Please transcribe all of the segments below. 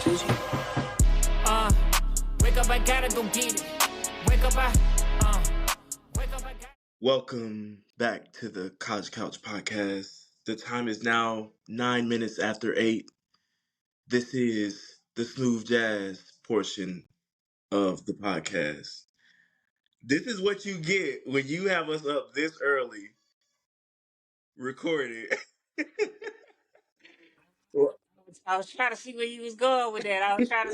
Wake up, I gotta go get it. Wake up, wake up, I got. Welcome back to the College Couch Podcast. The time is now 9 minutes after 8. This is the smooth jazz portion of the podcast. This is what you get when you have us up this early recording. Well, I was trying to see where you was going with that. I was trying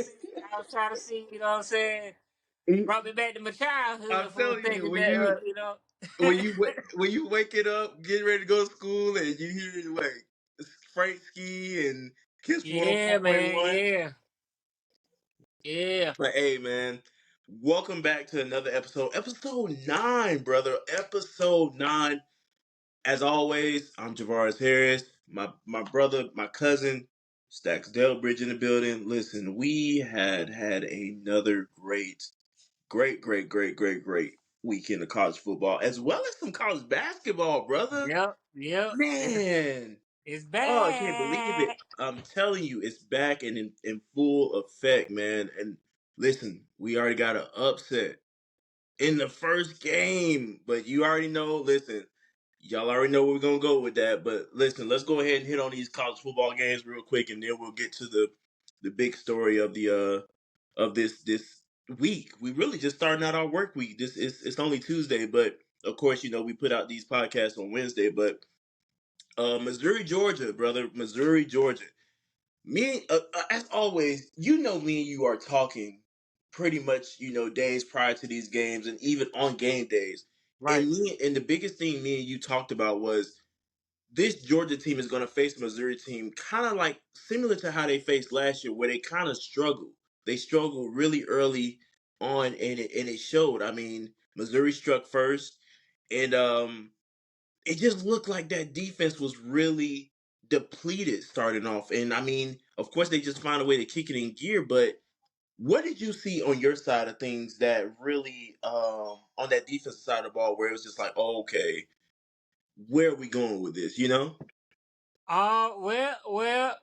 to see. You know what I'm saying? Brought me back to my I'm childhood for a telling you, second. when There, you you know. when you waking up, getting ready to go to school, and you hear like Frank Ski and Kiss Yeah, man. 104.1. Yeah. But hey, man, welcome back to another episode. Episode 9, brother. Episode 9. As always, I'm Javaris Harris. My brother, my cousin, Stackz Delbridge in the building. Listen, we had another great weekend of college football, as well as some college basketball, brother. Yep. Man. It's Oh, I can't believe it. back. I'm telling you, it's back and in full effect, man. And listen, we already got an upset in the first game, but you already know, listen, y'all already know where we're going to go with that. But listen, let's go ahead and hit on these college football games real quick, and then we'll get to the big story of the of this week. We really just starting out our work week. This is It's only Tuesday, but of course, you know, we put out these podcasts on Wednesday, but Missouri, Georgia, brother. Missouri, Georgia. As always, you know, me and you are talking pretty much, you know, days prior to these games and even on game days. Right. And the biggest thing me and you talked about was this Georgia team is going to face a Missouri team kind of like similar to how they faced last year, where they kind of struggle. They struggled really early on, and it showed. I mean, Missouri struck first, and it just looked like that defense was really depleted starting off. And I mean, of course, they just found a way to kick it in gear. But what did you see on your side of things that really, on that defensive side of the ball, where it was just like, oh, okay, where are we going with this? You know? Well,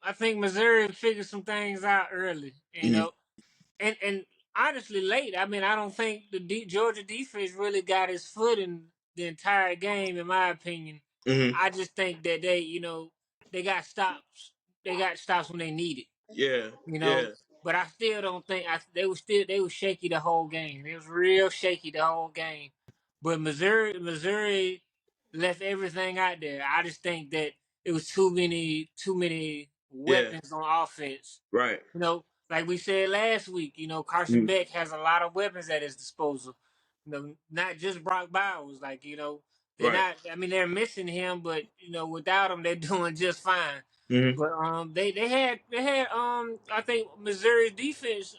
I think Missouri figured some things out early. You Hmm. know, and honestly, late. I mean, I don't think the Georgia defense really got his foot in the entire game, in my opinion. Hmm. I just think that they got stops. They got stops when they need it. Yeah. You know, Yeah. but I still don't think they were shaky the whole game. It was real shaky the whole game. But Missouri left everything out there. I just think that it was too many Yeah. weapons on offense. Right. You know, like we said last week, Carson Mhm. Beck has a lot of weapons at his disposal. Not just Brock Bowers. Like, they're Right. not. I mean, they're missing him, but without him, they're doing just fine. Hmm. But they had I think Missouri's defense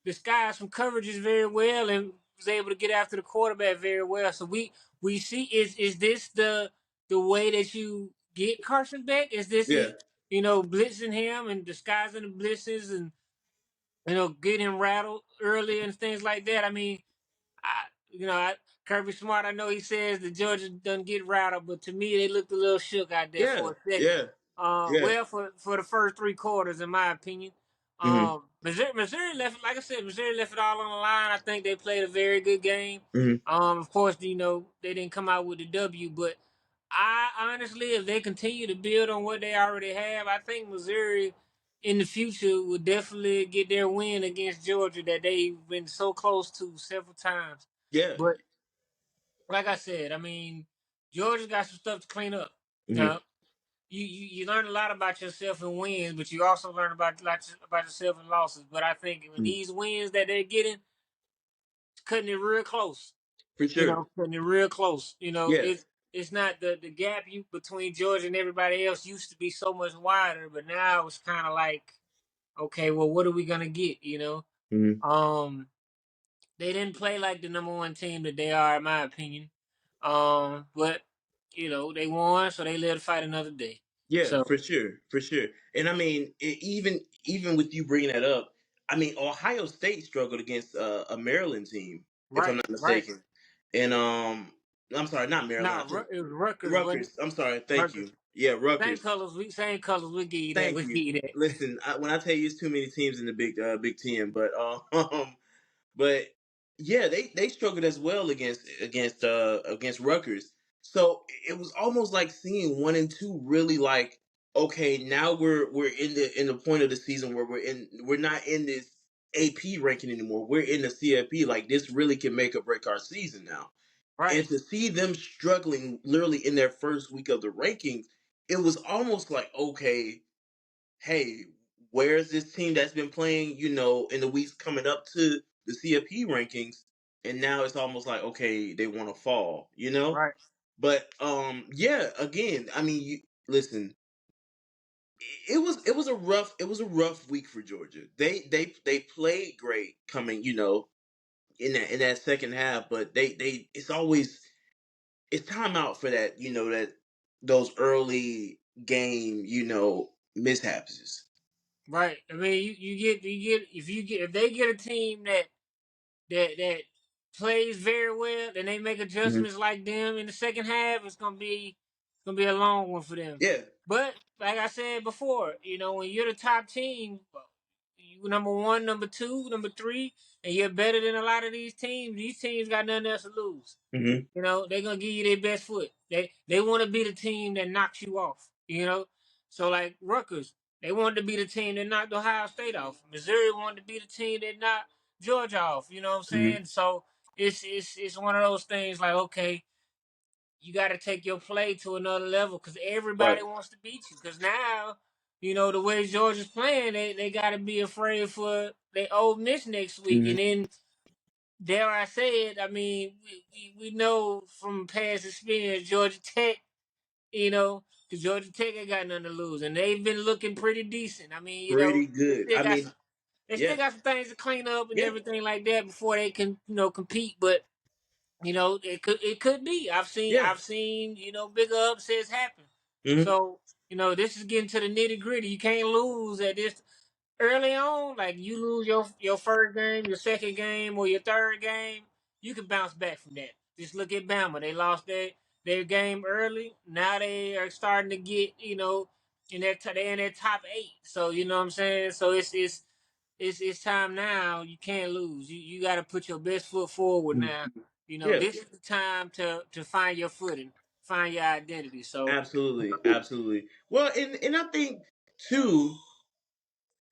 disguised some coverages very well and was able to get after the quarterback very well. So we see, is this the way that you get Carson Beck? Is this Yeah. it? Blitzing him and disguising the blitzes and getting him rattled early and things like that. I mean, Kirby Smart, I know he says the Georgia doesn't get rattled, but to me, they looked a little shook out there Yeah. for a second. Yeah. Yeah. Well, for the first three quarters, in my opinion. Hmm. Missouri left, like I said, Missouri left it all on the line. I think they played a very good game. Hmm. Of course, they didn't come out with the W, but I honestly, if they continue to build on what they already have, I think Missouri in the future will definitely get their win against Georgia that they've been so close to several times. Yeah. But like I said, I mean, Georgia's got some stuff to clean up. Hmm. You learn a lot about yourself in wins, but you also learn about yourself in losses. But I think when these wins that they're getting, it's cutting it real close. For sure. Cutting it real close. Yeah. It's not the gap between Georgia and everybody else used to be so much wider, but now it's kind of like, okay, well, what are we gonna get? Hmm. Um, they didn't play like the number one team that they are, in my opinion. But they won, so they live to fight another day. Yeah, So for sure, for sure. And I mean, even with you bringing that up, I mean, Ohio State struggled against a Maryland team, if I'm right, not right. mistaken. And I'm sorry, not Maryland. Nah, it was Rutgers, wasn't it? Rutgers. I'm sorry. Thank Rutgers. you. Yeah, Same Rutgers. colors. We same colors. We give you that. Thank We give you. you that. Listen, when I tell you it's too many teams in the Big Ten, but but yeah, they struggled as well against Rutgers. So it was almost like seeing 1 and 2 really like, okay, now we're in the point of the season where we're not in this AP ranking anymore. We're in the CFB. Like this really can make or break our season now. Right. And to see them struggling literally in their first week of the rankings, it was almost like, okay, hey, where's this team that's been playing, in the weeks coming up to the CFP rankings, and now it's almost like, okay, they want to fall. Right. But yeah, again, I mean, listen, it was a rough week for Georgia. They played great coming, in that second half, but they it's time out for that, that those early game, mishaps. Right. I mean, if they get a team that plays very well and they make Hmm. adjustments like them in the second half, it's gonna be a long one for them. Yeah. But like I said before, when you're the top team, you number one, number two, number three, and you're better than a lot of these teams. These teams got nothing else to lose. Hmm. They're gonna give you their best foot. They want to be the team that knocks you off. So like Rutgers, they wanted to be the team that knocked Ohio State off. Missouri wanted to be the team that knocked Georgia off. You know what I'm Hmm. saying? So it's one of those things like, okay, you got to take your play to another level because Right. everybody wants to beat you. Because now, the way Georgia's playing, they got to be afraid for they Ole Miss next week, and Hmm. then dare I say it, I mean, we know from past experience, Georgia Tech, because Georgia Tech ain't got nothing to lose, and they've been looking pretty decent. I mean, Pretty they good. still I got mean, some, they still yeah, got some things to clean up and yeah. everything like that before they can, compete. But it could be. I've seen Yeah. I've seen bigger upsets happen. Hmm. So this is getting to the nitty gritty. You can't lose at this early on. Like you lose your first game, your second game, or your third game, you can bounce back from that. Just look at Bama. They lost their game early. Now they are starting to get they're in their top eight. So you know what I'm saying. So it's time now. You can't lose. You got to put your best foot forward now. Yeah. This is the time to find your footing, find your identity. So Absolutely. Absolutely. Well, and I think too,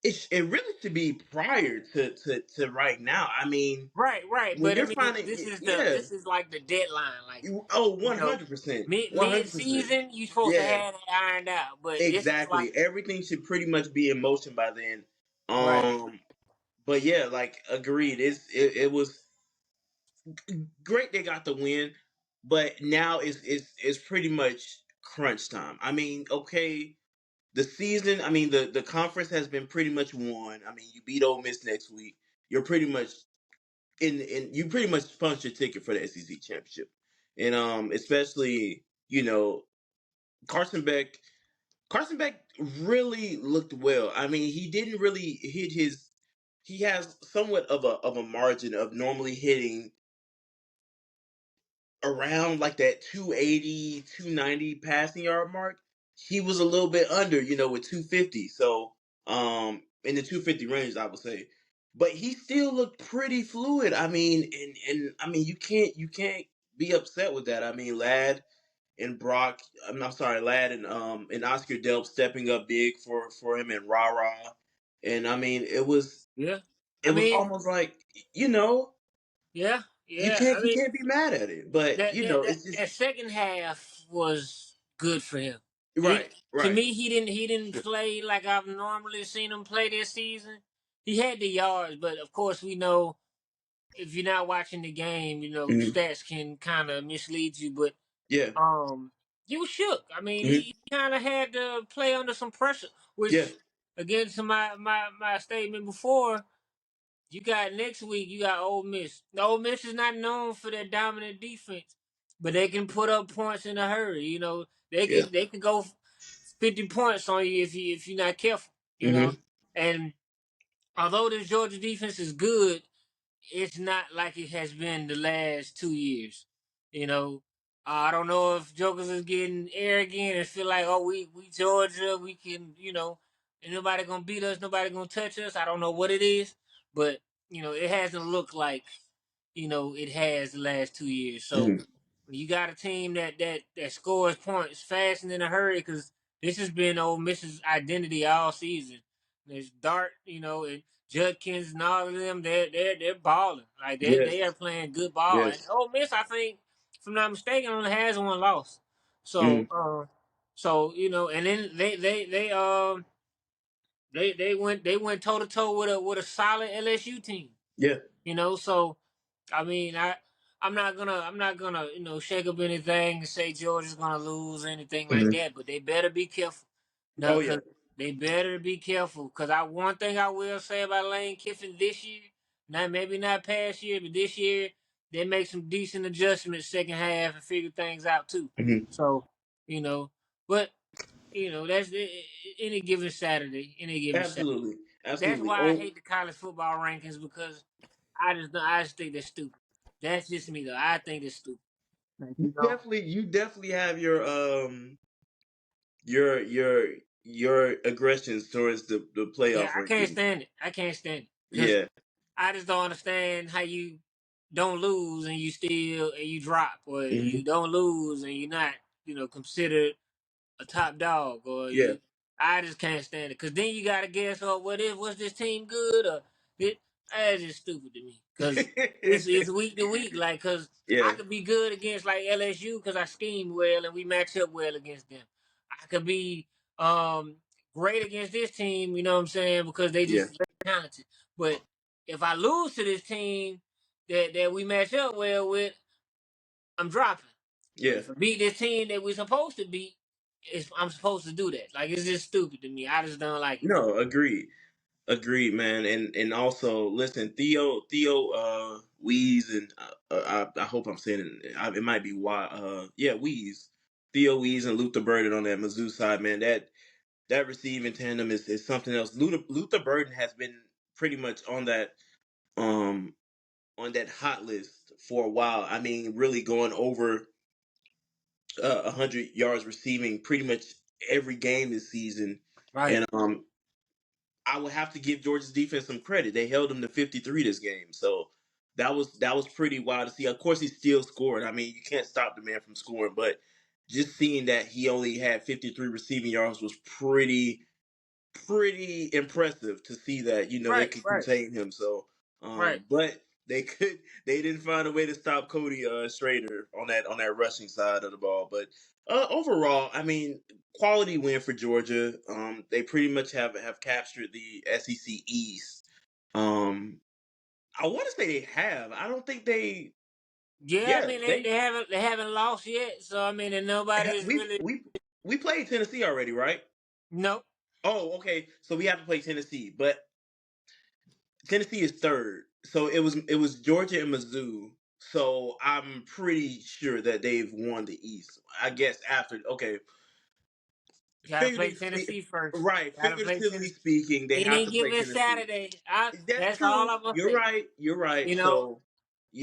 it really should be prior to right now. I mean, right, right. when But I you're mean, finding, this is the yeah, this is like the deadline. Like oh, you know, 100%, mid 100%. season, you supposed to Yeah, have that ironed out. But this is like exactly. Everything should pretty much be in motion by then. right, But yeah, like agreed. It was great they got the win, but now it's pretty much crunch time. I mean, okay, the season. I mean, the conference has been pretty much won. I mean, you beat Ole Miss next week. You're pretty much in. You pretty much punched your ticket for the SEC championship, and especially Carson Beck. Carson Beck really looked well. I mean, he didn't really hit his. He has somewhat of a margin of normally hitting around like that 280, 290 passing yard mark. He was a little bit under, with 250. So, in the 250 range, I would say. But he still looked pretty fluid. I mean, and I mean, you can't be upset with that. I mean, Ladd and Brock, I'm sorry, Ladd and Oscar Delp stepping up big for him and Rah. And I mean, it was yeah. it I was mean, almost like, you know, yeah, you yeah. can't I you mean, can't be mad at it. But that that that, it's just that second half was good for him. right, To right. me, he didn't play like I've normally seen him play this season. He had the yards, but of course we know if you're not watching the game, Hmm. stats can kind of mislead you. But Yeah. he was shook. I mean, Hmm. he kind of had to play under some pressure, Yeah. which again to my statement before. You got next week. You got Ole Miss. The Ole Miss is not known for their dominant defense, but they can put up points in a hurry. They Yeah. can go 50 points on you if you're not careful. Hmm. And although this Georgia defense is good, it's not like it has been the last 2 years. You know, I don't know if jokers is getting arrogant and feel like, oh, we Georgia, we can, ain't nobody gonna beat us, nobody gonna touch us. I don't know what it is, but it hasn't looked like it has the last 2 years. So Mm-hmm. you got a team that scores points fast and in a hurry because this has been Ole Miss's identity all season. There's Dart, and Judkins and all of them. They're balling. Like they Yes. are playing good ball. And Yes. Ole Miss, I think, if I'm not mistaken, only has one loss. Mm-hmm. So and then they went toe to toe with a solid LSU team. Yeah. So I mean, I'm not gonna shake up anything and say Georgia's gonna lose or anything like Mm-hmm. that. But they better be careful. No, Oh yeah. because they better be careful. Because one thing I will say about Lane Kiffin this year, maybe not past year, but this year they make some decent adjustments second half and figure things out too. Mm-hmm. So you know, but that's any given Saturday, any given Saturday. Absolutely. That's Absolutely. why I Oh, hate the college football rankings because I just think they're stupid. That's just me though. I think they're stupid. Like, you definitely have your your aggressions towards the yeah, playoff I can't ranking. stand it. I can't stand it because Yeah. I just don't understand how you don't lose and you drop, or Mm-hmm. you don't lose and you're not, considered a top dog, or Yeah. you. I just can't stand it because then you gotta guess, oh, was this team good or it? That's just stupid to me because it's week to week. Like, because I Yeah. could be good against like LSU because I scheme well and we match up well against them. I could be um great against this team, you know what I'm saying, because they Yeah. just very talented. But if I lose to this team that we match up well with, I'm dropping. But Yeah. if I beat this team that we're supposed to beat, I'm supposed to do that. Like, it's just stupid to me. I just don't like it. No, agreed. Agreed, man. And also, listen, Theo Weeze, and I hope I'm saying it. It might be yeah, Weeze, Theo Weeze and Luther Burden on that Mizzou side, man. That receiving tandem is something else. Luther Burden has been pretty much um on that hot list for a while. I mean, really going over 100 yards receiving pretty much every game this season. Right, And I would have to give Georgia's defense some credit. They held him to 53 this game, so that was pretty wild to see. Of course, he still scored. I mean, you can't stop the man from scoring, but just seeing that he only had 53 receiving yards was pretty impressive to see that they right, could right, contain him. So, right. but they didn't find a way to stop Cody Schrader on that rushing side of the ball. But overall, I mean, quality win for Georgia. They pretty much have captured the SEC East. Um, I want to say they have. I don't think they. Yeah, I Yeah, mean they haven't lost yet. So I mean, and nobody is we really we played Tennessee already, right? no. Oh, okay. So we have to play Tennessee, but Tennessee is third. So it was Georgia and Mizzou. So I'm pretty sure that they've won the East. I guess after Gotta play figuratively Tennessee first. right, Gotta play figuratively Tennessee. speaking, they have Any to play given Tennessee. Saturday. That's That's all true. I'm gonna You're say. right. You're right. You know, So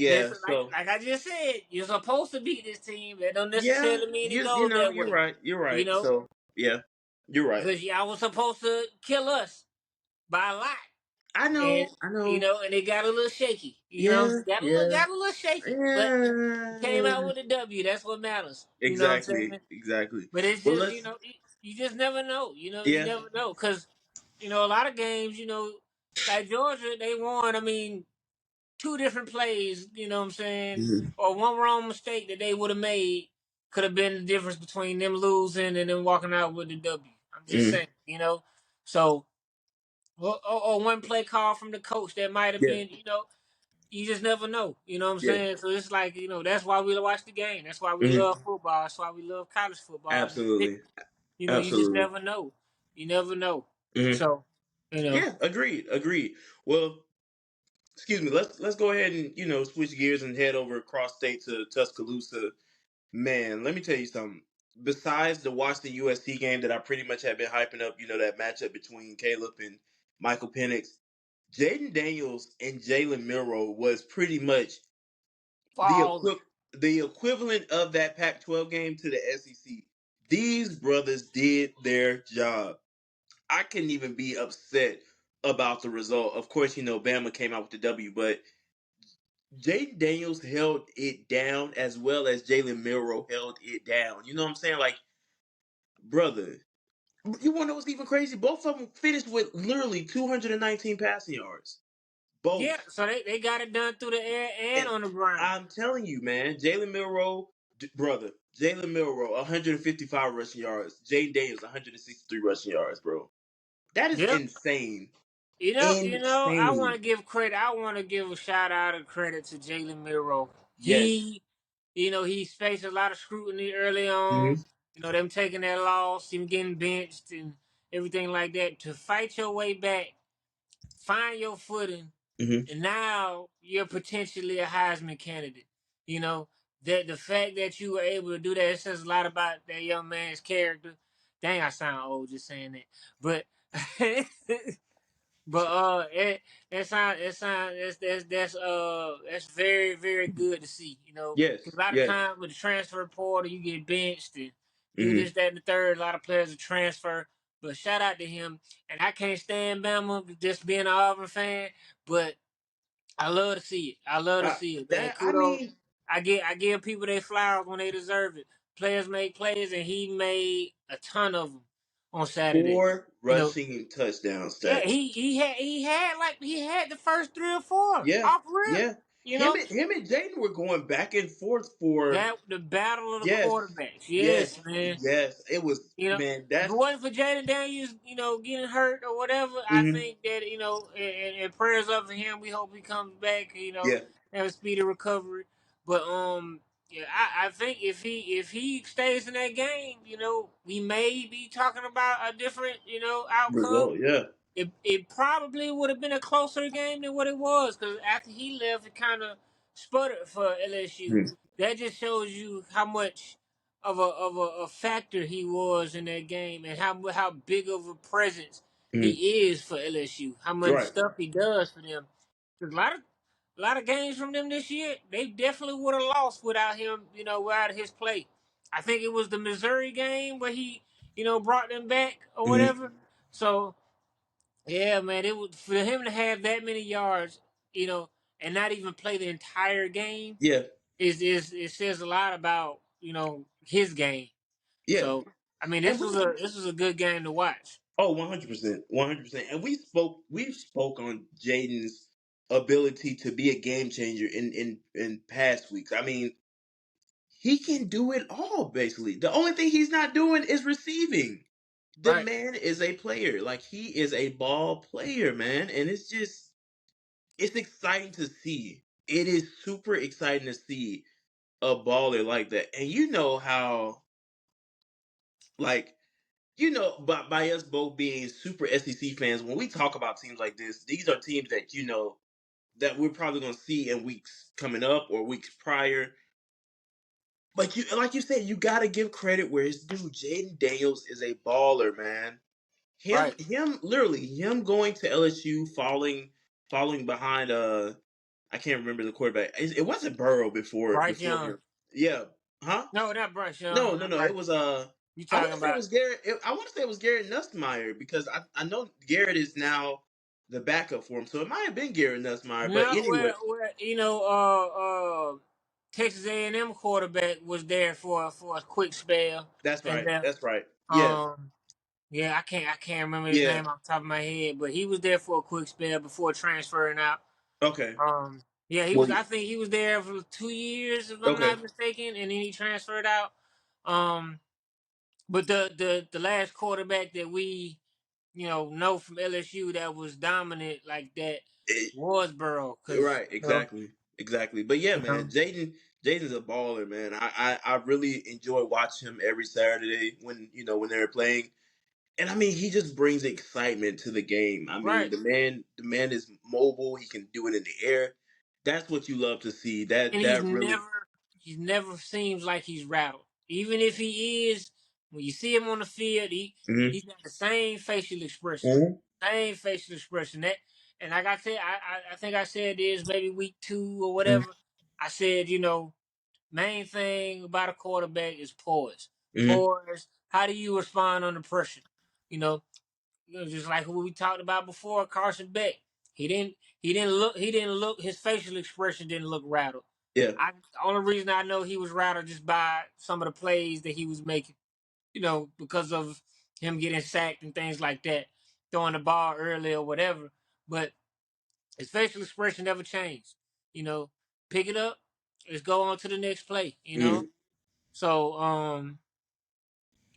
This yeah, like so like I just said, you're supposed to beat this team. That don't yeah, necessarily mean it you goes know, that you're way. right. You're You right. know, So yeah, you're right. because y'all was supposed to kill us by a lot, I and know. I know. and it got a little shaky. Yeah. Yeah. Got a little shaky, but you came Yeah. out with a W. That's what matters. You know what I'm Exactly. saying? Exactly. But it's Well, just let's. you just never know. You Yeah. never know because a lot of games. Like Georgia, they won. I mean, two different plays, you know what I'm saying, Mhm. or one wrong mistake that they would have made could have been the difference between them losing and them walking out with the W. I'm just Mhm. saying. So, or one play call from the coach that might have Yeah. been. You just never know. You know what I'm Yeah. saying? So it's like, that's why we watch the game. That's why we Mhm. love football. That's why we love college football. Absolutely. You just Absolutely. never know. You never know. Mhm. So, you know, Yeah. Agreed. Agreed. Well, excuse me. Let's go ahead and switch gears and head over across state to Tuscaloosa. Man, let me tell you something. Besides the Washington USC game that I pretty much have been hyping up, that matchup between Caleb and Michael Penix, Jaden Daniels and Jalen Milroe was pretty much the fall. the equivalent of that Pac-12 game to the SEC. These brothers did their job. I couldn't even be upset about the result. Of course, Bama came out with the W, but Jaden Daniels held it down as well as Jalen Milroe held it down. You know what I'm saying? Like, brother, you want to know what's even crazy? Both of them finished with literally 219 passing yards. Yeah, Both. so they got it done through the air and And on the ground. I'm telling you, man, Jalen Milroe, brother, Jalen Milroe, 155 rushing yards. Jaden Daniels, 163 rushing yards, bro. That is Yep. insane. I want Insane. to give credit. I want to give a shout out and credit to Jalen Milroe. Yes. He faced a lot of scrutiny early on. Hmm. Them taking that loss, him getting benched, and everything like that. To fight your way back, find your footing, Hmm. and now you're potentially a Heisman candidate. You know that the fact that you were able to do that, it says a lot about that young man's character. Dang, I sound old just saying that, but but that's very very good to see. 'Cause Yes. a lot of Yes. times with the transfer portal, you get benched and do Hmm. this, that, and the third. A lot of players are transfer, but shout out to him. And I can't stand Bama just being an Auburn fan, but I love to see it. I love to see it, man. That I Kudos. mean, I give people their flowers when they deserve it. Players make plays, and he made a ton of them on Saturday. four You know, rushing touchdown yeah, stats. he had the first three or four Yeah. off rip. Yeah. You Him know and him and Jaden were going back and forth for that the battle of the yes. quarterbacks. Yes. Yes, man. Yes. It was You know, man, if it that's wasn't for Jaden Daniels, getting hurt or whatever, I mhm. think that and prayers up for him. We hope he comes back. Yeah. Have a speedy recovery. But yeah, I think if he stays in that game, we may be talking about a different outcome. Result, yeah. It probably would have been a closer game than what it was because after he left, it kind of sputtered for LSU. Mhm. That just shows you how much of a factor he was in that game and how big of a presence Mhm. he is for LSU. How much Right. stuff he does for them. 'Cause a lot of games from them this year, they definitely would have lost without him. Without his play. I think it was the Missouri game where he brought them back or Mhm. whatever. So yeah, man, it was for him to have that many yards, and not even play the entire game Yeah. is it says a lot about his game. Yeah. So I mean, And this was a good game to watch. 100%. 100%. And we spoke on Jaden's ability to be a game changer in past weeks. I mean, he can do it all basically. The only thing he's not doing is receiving. The Right, man is a player. Like he is a ball player, man, and it's exciting to see. It is super exciting to see a baller like that. And you know how like by us both being super SEC fans, when we talk about teams like this, these are teams that that we're probably going to see in weeks coming up or weeks prior. But like you said, you got to give credit where it's due. Jaden Daniels is a baller, man. Him, right. him, literally, him going to LSU, falling behind. I can't remember the quarterback. It wasn't Burrow before Bryce before Young. him. Yeah, huh? No, not Bryce Young. No, no, Not no. Bryce. It was You I want talking to say it about? was Garrett. I want to say it was Garrett Nussmeyer because I know Garrett is now the backup for him, so it might have been Garrett Nussmeyer. But No, anyway, Texas A&M quarterback was there for a quick spell that's and right. left. That's right. Yeah, Um, Yeah, I can't remember his yeah. name off the top of my head, but he was there for a quick spell before transferring out. Okay. Yeah, he Well, was. I think he was there for 2 years, if I'm okay. not mistaken, and then he transferred out. Um, but the last quarterback that we know from LSU that was dominant like that was Burrow, because Right, exactly, exactly. But yeah, you man, know, Jaden's a baller, man. I really enjoy watching him every Saturday when they're playing, and I mean he just brings excitement to the game. I mean right. the man is mobile. He can do it in the air. That's what you love to see. That And he's that really. never seems like he's rattled. Even if he is, when you see him on the field, Hmm. he's got the same facial expression. Hmm. Same facial expression. And like I said, I think I said this maybe week 2 or whatever. I said, main thing about a quarterback is poise. Mm-hmm. Poise. How do you respond under pressure? You know, just like what we talked about before, Carson Beck. He didn't. He didn't look. He didn't look. His facial expression didn't look rattled. Yeah. The only reason I know he was rattled just by some of the plays that he was making. Because of him getting sacked and things like that, throwing the ball early or whatever. But his facial expression never changed. You know, pick it up. Let's go on to the next play. Mm-hmm. So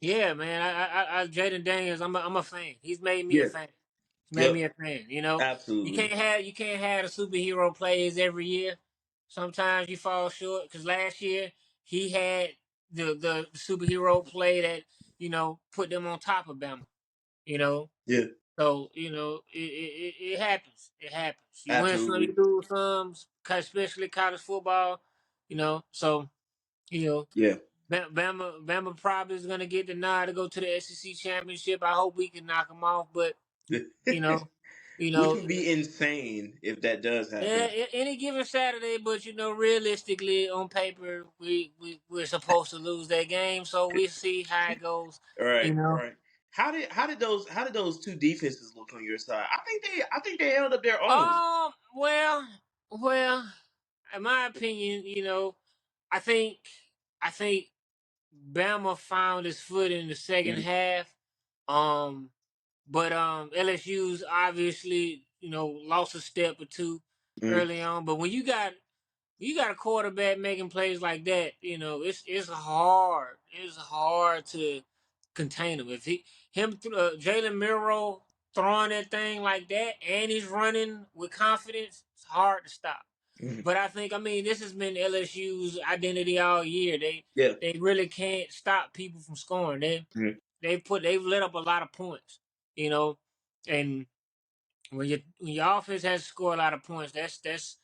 yeah, man. I Jaden Daniels. I'm a fan. He's made me a Yeah. fan. He's made Yep. me a fan. Absolutely. You can't have the superhero plays every year. Sometimes you fall short because last year he had the superhero play that put them on top of Bama. You know, Yeah. so it happens. It happens. You win some, you Absolutely. lose some, especially college football. So you know Yeah. Bama probably is gonna get the nod to go to the SEC championship. I hope we can knock them off, but you know, you Which know, would be insane if that does yeah, happen. any given Saturday. But realistically, on paper, we're supposed to lose that game. So we see how it goes. All You right. All know. right. How did those two defenses look on your side? I think they held up their own. Well, well, in my opinion, I think I think Bama found his foot in the second Mm-hmm. half. Um, but LSU's obviously lost a step or two Mm-hmm. early on. But when you got a quarterback making plays like that, it's hard. It's hard to contain him. If Jalen Miro throwing that thing like that, and he's running with confidence, it's hard to stop. Mm-hmm. But I mean, this has been LSU's identity all year. They Yeah. they really can't stop people from scoring. Mm-hmm. They've let up a lot of points, you know, and when your offense has to score a lot of points, that's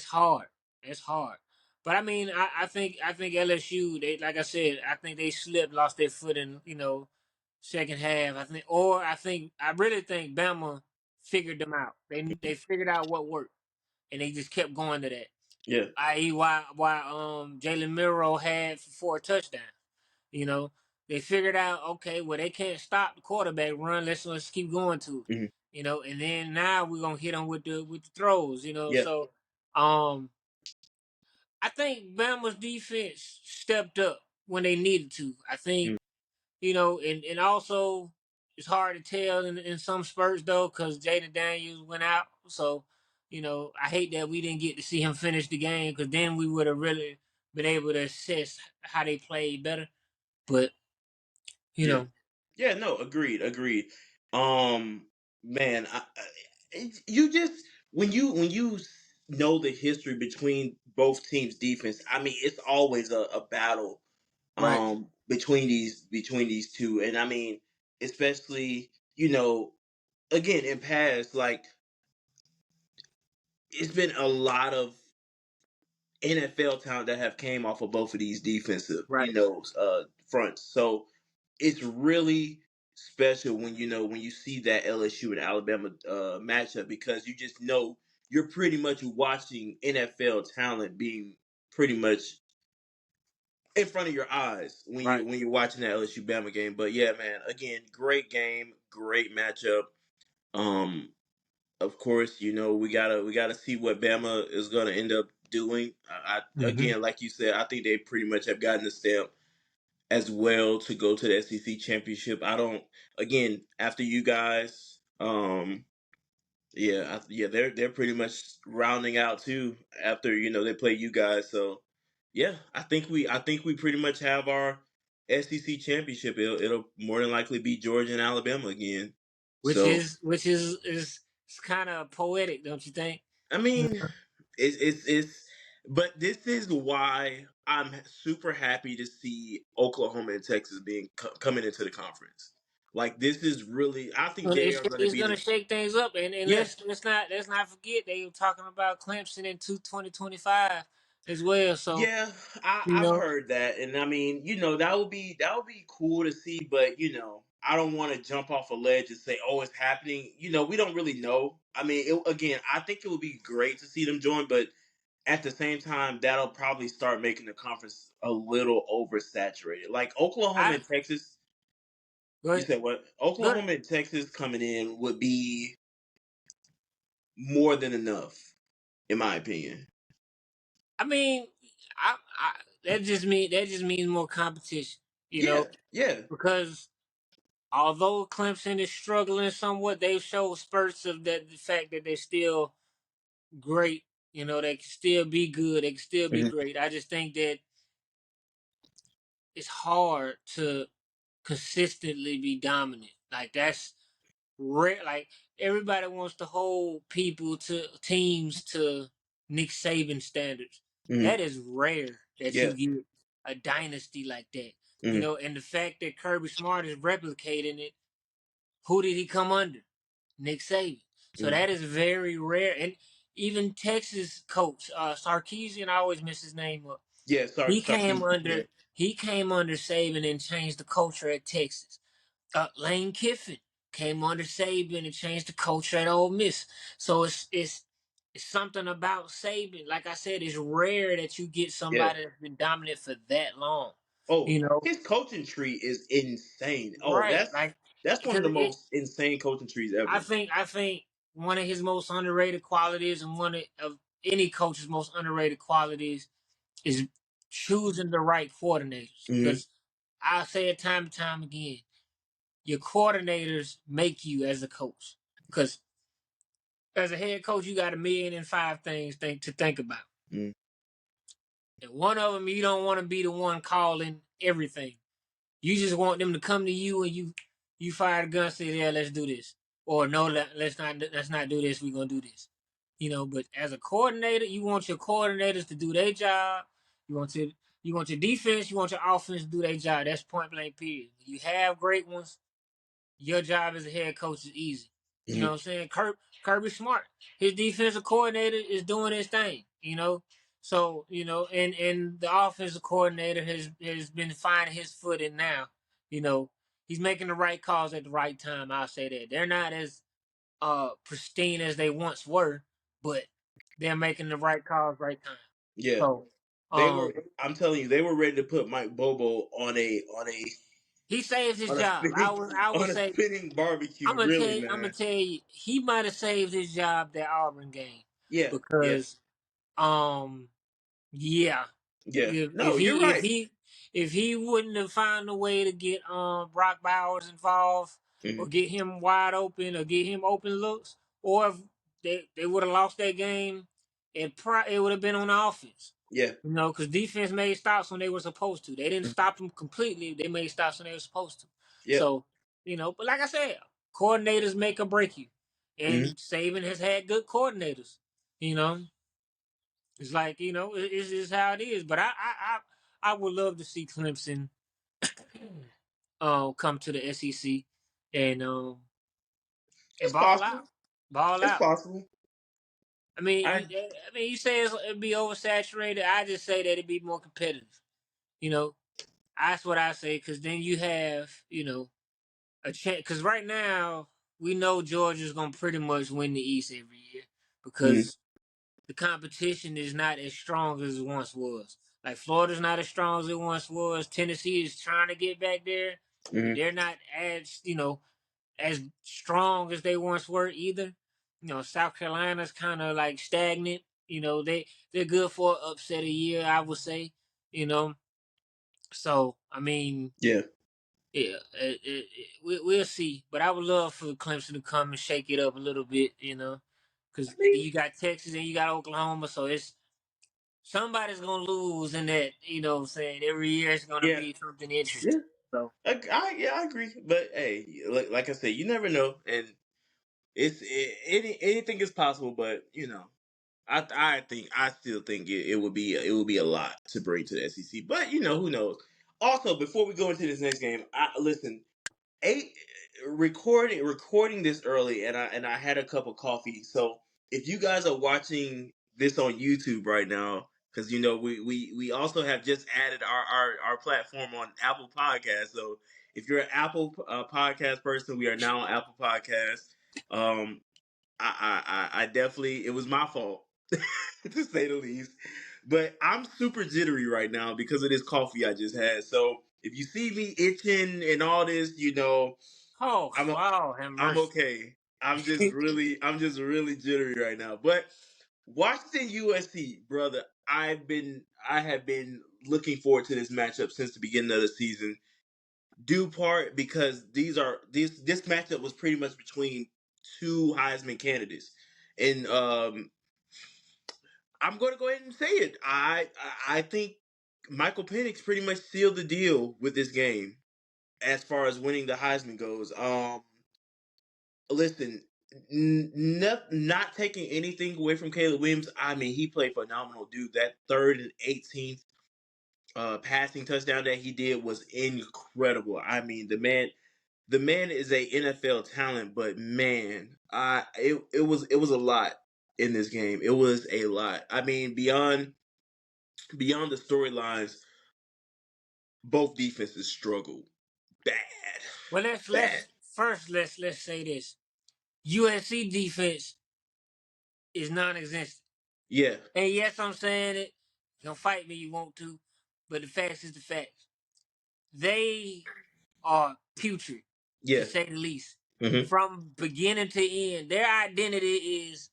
hard. That's hard. But I mean, I think LSU, they, like I said, I think they slipped, lost their foot in second half. I really think Bama figured them out. They figured out what worked, and they just kept going to that. Yeah. I.e., why Jalen Miro had 4 touchdowns. You know, they figured out, okay, well, they can't stop the quarterback run. Let's keep going to it. Mm-hmm. And then now we're gonna hit them with the throws. Yeah. So um, I think Bama's defense stepped up when they needed to. I think Mm-hmm. and also it's hard to tell in some spurts though because Jaden Daniels went out. So I hate that we didn't get to see him finish the game because then we would have really been able to assess how they played better. But you Yeah. know. Yeah. No. Agreed. Agreed. Um. Man. You just when you know the history between both teams' defense. I mean, it's always a battle Right. between these two, and I mean, especially again in past, like it's been a lot of NFL talent that have came off of both of these defensive Right. fronts. So it's really special when you see that LSU and Alabama matchup because you just know you're pretty much watching NFL talent being pretty much in front of your eyes when you Right. when you're watching that LSU Bama game. But yeah, man, again, great game, great matchup. Um, of course, we gotta see what Bama is gonna end up doing. I Hmm. again, like you said, I think they pretty much have gotten the stamp as well to go to the SEC championship. I don't. Again, after you guys, yeah, yeah, they're pretty much rounding out too after they play you guys. So yeah, I think we pretty much have our SEC championship. It'll more than likely be Georgia and Alabama again. Which So is kind of poetic, don't you think? I mean, it's but this is why I'm super happy to see Oklahoma and Texas being coming into the conference. Like this is really, I think Well, they are going to it's be gonna the shake things up, and yeah. let's not forget they were talking about Clemson in 2025 as well. So Yeah, I've you heard that, and I mean, that would be cool to see, but I don't want to jump off a ledge and say, "Oh, it's happening." We don't really know. I mean, again, I think it would be great to see them join, but at the same time, that'll probably start making the conference a little oversaturated. Like Oklahoma I and Texas, go you ahead. said what? Go ahead. Oklahoma and Texas coming in would be more than enough, in my opinion. I mean, I that just means more competition, you Yeah, know, yeah, because although Clemson is struggling somewhat, they've showed spurts of the fact that they're still great. You know, they can still be good. They can still be hmm great. I just think that it's hard to consistently be dominant. Like that's rare. Like everybody wants to hold people to teams to Nick Saban standards. hmm That is rare that yeah, you get a dynasty like that. You hmm know, and the fact that Kirby Smart is replicating it, who did he come under? Nick Saban. So hmm that is very rare. And even Texas coach, Sarkisian, I always miss his name up. yeah. He came Sarkisian, yeah, under he came under Saban and changed the culture at Texas. Lane Kiffin came under Saban and changed the culture at Ole Miss. So it's something about Saban. Like I said, it's rare that you get yeah. somebody that's been dominant for that long. Oh, You know, his coaching tree is insane. Oh, right? that's Like that's one of because the it, most insane coaching trees ever. I think one of his most underrated qualities and one of any coach's most underrated qualities is choosing the right coordinators. hmm Because I say it time and time again, your coordinators make you as a coach. Because as a head coach, you got 1,000,005 things to think about. hmm And one of them, you don't want to be the one calling everything. You just want them to come to you and you fire the gun, and say, "Yeah, let's do this," or "No, let's not do this. We're gonna do this." You know. But as a coordinator, you want your coordinators to do their job. You want to you want your defense, you want your offense to do their job. That's point blank. Period. You have great ones. Your job as a head coach is easy. You know hmm what I'm saying? Kirby Smart, his defensive coordinator is doing his thing. You know, so you know, and the offensive coordinator has been finding his footing now. You know, he's making the right calls at the right time. I'll say that they're not as pristine as they once were, but they're making the right calls, right time. Yeah, So, they were. um, I'm telling you, they were ready to put Mike Bobo he saved his on a job. spinning I would on a say spinning barbecue. Really, I'm gonna man. tell you, he might have saved his job that Auburn game Yeah, yeah, because, um, yeah, yeah. if No, you're right. if he wouldn't have found a way to get Brock Bowers involved or hmm get him wide open or get him open looks, or if they would have lost that game, it would have been on the offense. Yeah, You know, because defense made stops when they were supposed to. They didn't stop them completely. They made stops when they were supposed to. yeah. So, you know, but like I said, coordinators make or break you. hmm And Saban has had good coordinators. You know, it's like, you know, it's just how it is. But I would love to see Clemson come to the SEC and um and It's ball possible. out. Ball It's out. possible. I I mean, you say it'd be oversaturated. I just say that it'd be more competitive. You know, that's what I say, because then you have, you know, a chance. Because right now, we know Georgia's going to pretty much win the East every year mm because the competition is not as strong as it once was. Like, Florida's not as strong as it once was. Tennessee is trying to get back there, but mm they're not as, you know, as strong as they once were either. You know, South Carolina's kind of like stagnant. You know, they're good for an upset a year, I would say. You know, so I mean, Yeah. yeah, we'll see. But I would love for Clemson to come and shake it up a little bit, you know, I because mean, you got Texas and you got Oklahoma, so it's somebody's gonna lose in that. You know what I'm saying? Every year it's gonna yeah, be something yeah. interesting. So Yeah, I agree. But hey, like I said, you never know, and anything is possible. But I still think it would be a lot to bring to the SEC. But who knows? Also, before we go into this next game, listen. Eight recording this early, and I had a cup of coffee. So if you guys are watching this on YouTube right now, because we also have just added our platform on Apple Podcasts. So if you're an Apple podcast person, we are now on Apple Podcasts. I definitely, it was my fault. to say the least. But I'm super jittery right now because of this coffee I just had. So if you see me itching and all this, Oh, I'm wow, have I'm mercy. okay. I'm just really jittery right now. But Washington USC, brother, I have been looking forward to this matchup since the beginning of the season. Due part because this matchup was pretty much between two Heisman candidates, and I'm going to go ahead and say it. I think Michael Penix pretty much sealed the deal with this game as far as winning the Heisman goes. Listen, not taking anything away from Caleb Williams. I mean, he played phenomenal, dude. That 3rd and 18th passing touchdown that he did was incredible. I mean, the man is a NFL talent, but man, it was a lot in this game. It was a lot. I mean, beyond the storylines, both defenses struggled bad, Well, let's bad. let's first let's say this. USC defense is non-existent. Yeah, And yes, I'm saying it. You don't fight me, you want to, but the facts is the facts. They are putrid, to yeah. say the least. Hmm. From beginning to end, their identity is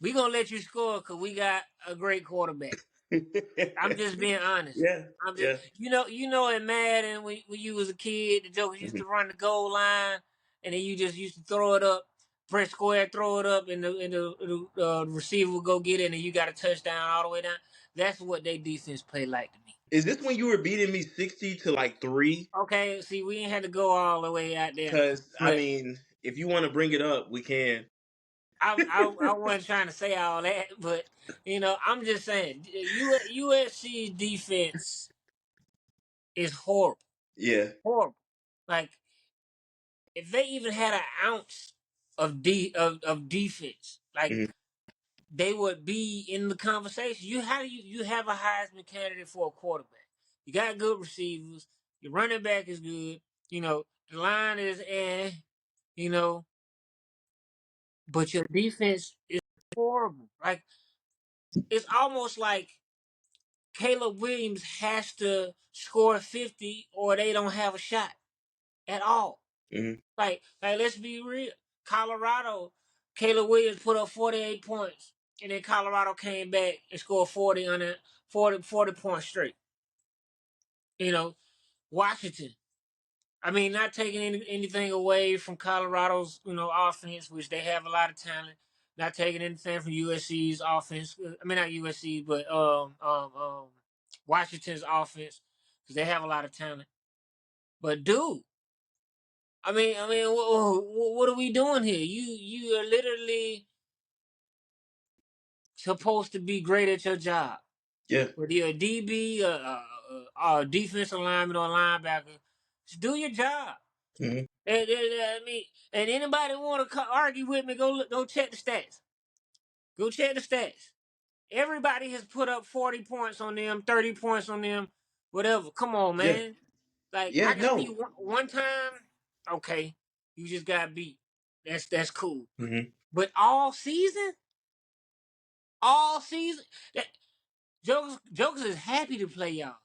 we gonna let you score because we got a great quarterback. I'm just being honest. Yeah, I'm just yeah. you know in Madden when you was a kid, the jokers used Hmm. to run the goal line and then you just used to throw it up, press square, throw it up, and the receiver would go get it, and you got a touchdown all the way down. That's what they defense play like to me. Is this when you were beating me 60 to like 3? Okay, see, we ain't had to go all the way out there, Because I but mean, if you want to bring it up, we can. I wasn't trying to say all that, but I'm just saying USC defense is horrible, Yeah. horrible. Like if they even had an ounce of defense, like Hmm. they would be in the conversation. You have a Heisman candidate for a quarterback? You got good receivers. Your running back is good. The line is you know, but your defense is horrible. Like it's almost like Caleb Williams has to score 50 or they don't have a shot at all. Hmm. Like let's be real. Colorado, Caleb Williams put up 48 points, and then Colorado came back and scored 40 on it, 40 points straight. You know, Washington. I mean, not taking anything away from Colorado's, offense, which they have a lot of talent. Not taking anything from USC's offense. I mean, not USC, but Washington's offense, because they have a lot of talent. But dude, I mean, what are we doing here? You are literally supposed to be great at your job. Yeah. Whether you're a DB, a defensive lineman, or a linebacker, just do your job. Hmm. I mean, and anybody want to argue with me? Go check the stats. Go check the stats. Everybody has put up 40 points on them, 30 points on them, whatever. Come on, Yeah. man. Like Yeah. I can see No. one time, okay, you just got beat. That's cool. Hmm. But all season, that Jokers is happy to play y'all.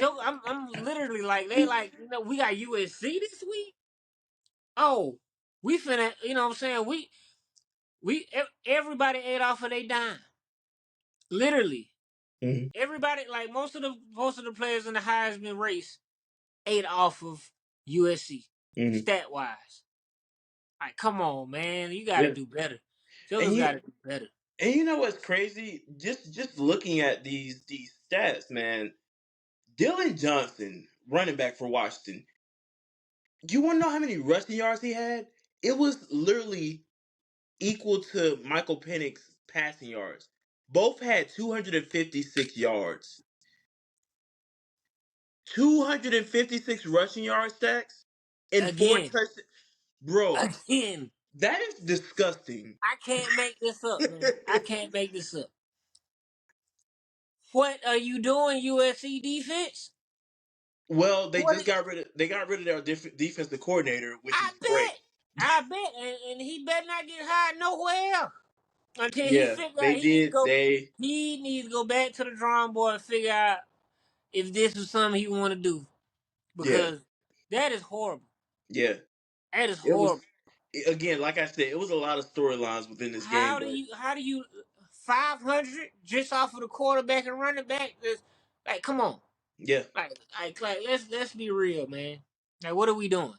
I'm literally like they like we got USC this week. Oh, we finna what I'm saying everybody ate off of their dime. Literally, Hmm. everybody like most of the players in the Heisman race ate off of USC Hmm. stat wise. Like, come on, man, you got to Yeah. do better. And Jokers got you to do better and you know what's crazy? Just looking at these stats, man. Dylan Johnson, running back for Washington. You want to know how many rushing yards he had? It was literally equal to Michael Penix passing yards. Both had 256 yards. 256 rushing yards, Stacks, and four again, touchdowns. Bro, again. that is disgusting. I can't make this up, man. I can't make this up. What are you doing, USC defense? Well, they What? just got rid of their defensive coordinator, which I is great. bet. I bet, and he better not get hired nowhere else. until he Yeah, figure out they did. They he needs to go back to the drawing board and figure out if this is something he want to do, yeah, because that is horrible. yeah. That is It was horrible. again, like I said, it was a lot of storylines within this game, but How do you 500 just off of the quarterback and running back? Like, come on. yeah, Like let's be real, man. Like, what are we doing?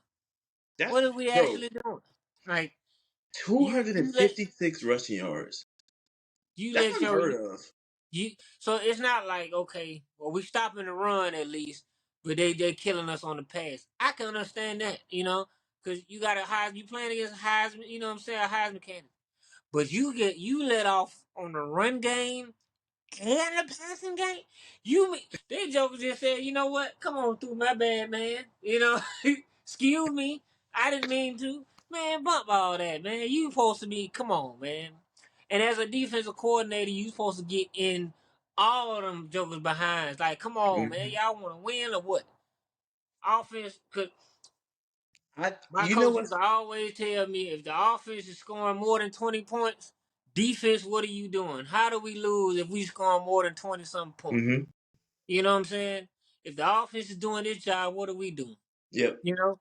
that's What are we bro. actually doing? Like, Two you hundred and you let fifty-six rushing yards. you That's let your unheard of. you so it's not like, okay, well, we stopping the run at least, but they killing us on the pass. I can understand that, because you got a Heisman, you playing against Heisman, you know what I'm saying, a Heisman candidate. But you let off on the run game and the passing game. They jokers just said, you know what? Come on through, my bad, man. Excuse me, I didn't mean to. Man, bump all that, man. You supposed to be, come on, man. And as a defensive coordinator, you supposed to get in all of them jokers behind. Like, come on, man. Mhm. Y'all want to win or what? Offense, because my You know coach what? used to always tell me, if the offense is scoring more than 20 points, defense, what are you doing? How do we lose if we score more than 20 something points? Mm-hmm. You know what I'm saying? If the offense is doing this job, what are we doing? Yep. You know?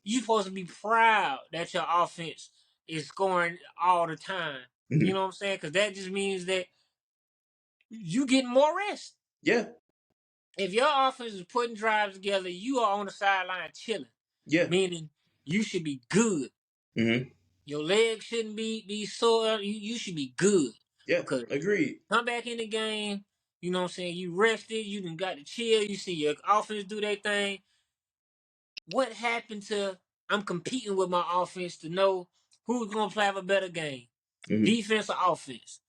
You supposed to be proud that your offense is scoring all the time. You Hmm. know what I'm saying? Because that just means that you get more rest. Yeah. If your offense is putting drives together, you are on the sideline chilling, Yeah. meaning you should be good. Hmm. Your legs shouldn't be sore. You should be good, Yeah. because Agreed. come back in the game. You know what I'm saying? You rested. You done got to chill. You see your offense do their thing. What happened to, I'm competing with my offense to know who's gonna play have a better game, Hmm. defense or offense?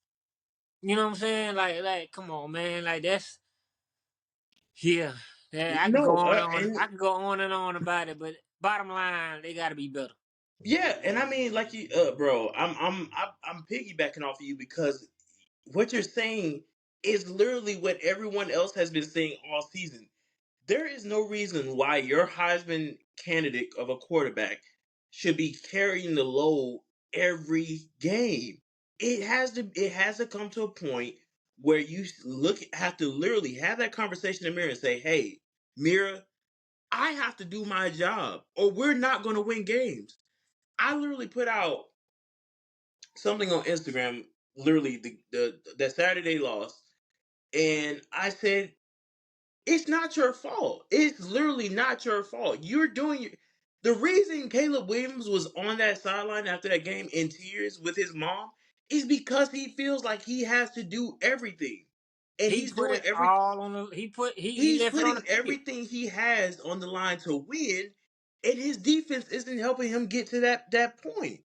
You know what I'm saying? Like, come on, man. Like, that's, yeah. Yeah, I can go No, on and on. and I can go on and on about it, but bottom line, they got to be better. yeah, and I mean, like you, bro, I'm piggybacking off of you because what you're saying is literally what everyone else has been saying all season. There is no reason why your Heisman candidate of a quarterback should be carrying the load every game. It has to come to a point where you have to literally have that conversation in the mirror and say, "Hey, Mira, I have to do my job, or we're not going to win games." I literally put out something on Instagram, literally the Saturday loss, and I said, it's not your fault. It's literally not your fault. You're doing the reason Caleb Williams was on that sideline after that game in tears with his mom is because he feels like he has to do everything. And He he's put doing it every all on the. He he's left it on the putting field, everything he has on the line to win, and his defense isn't helping him get to that point.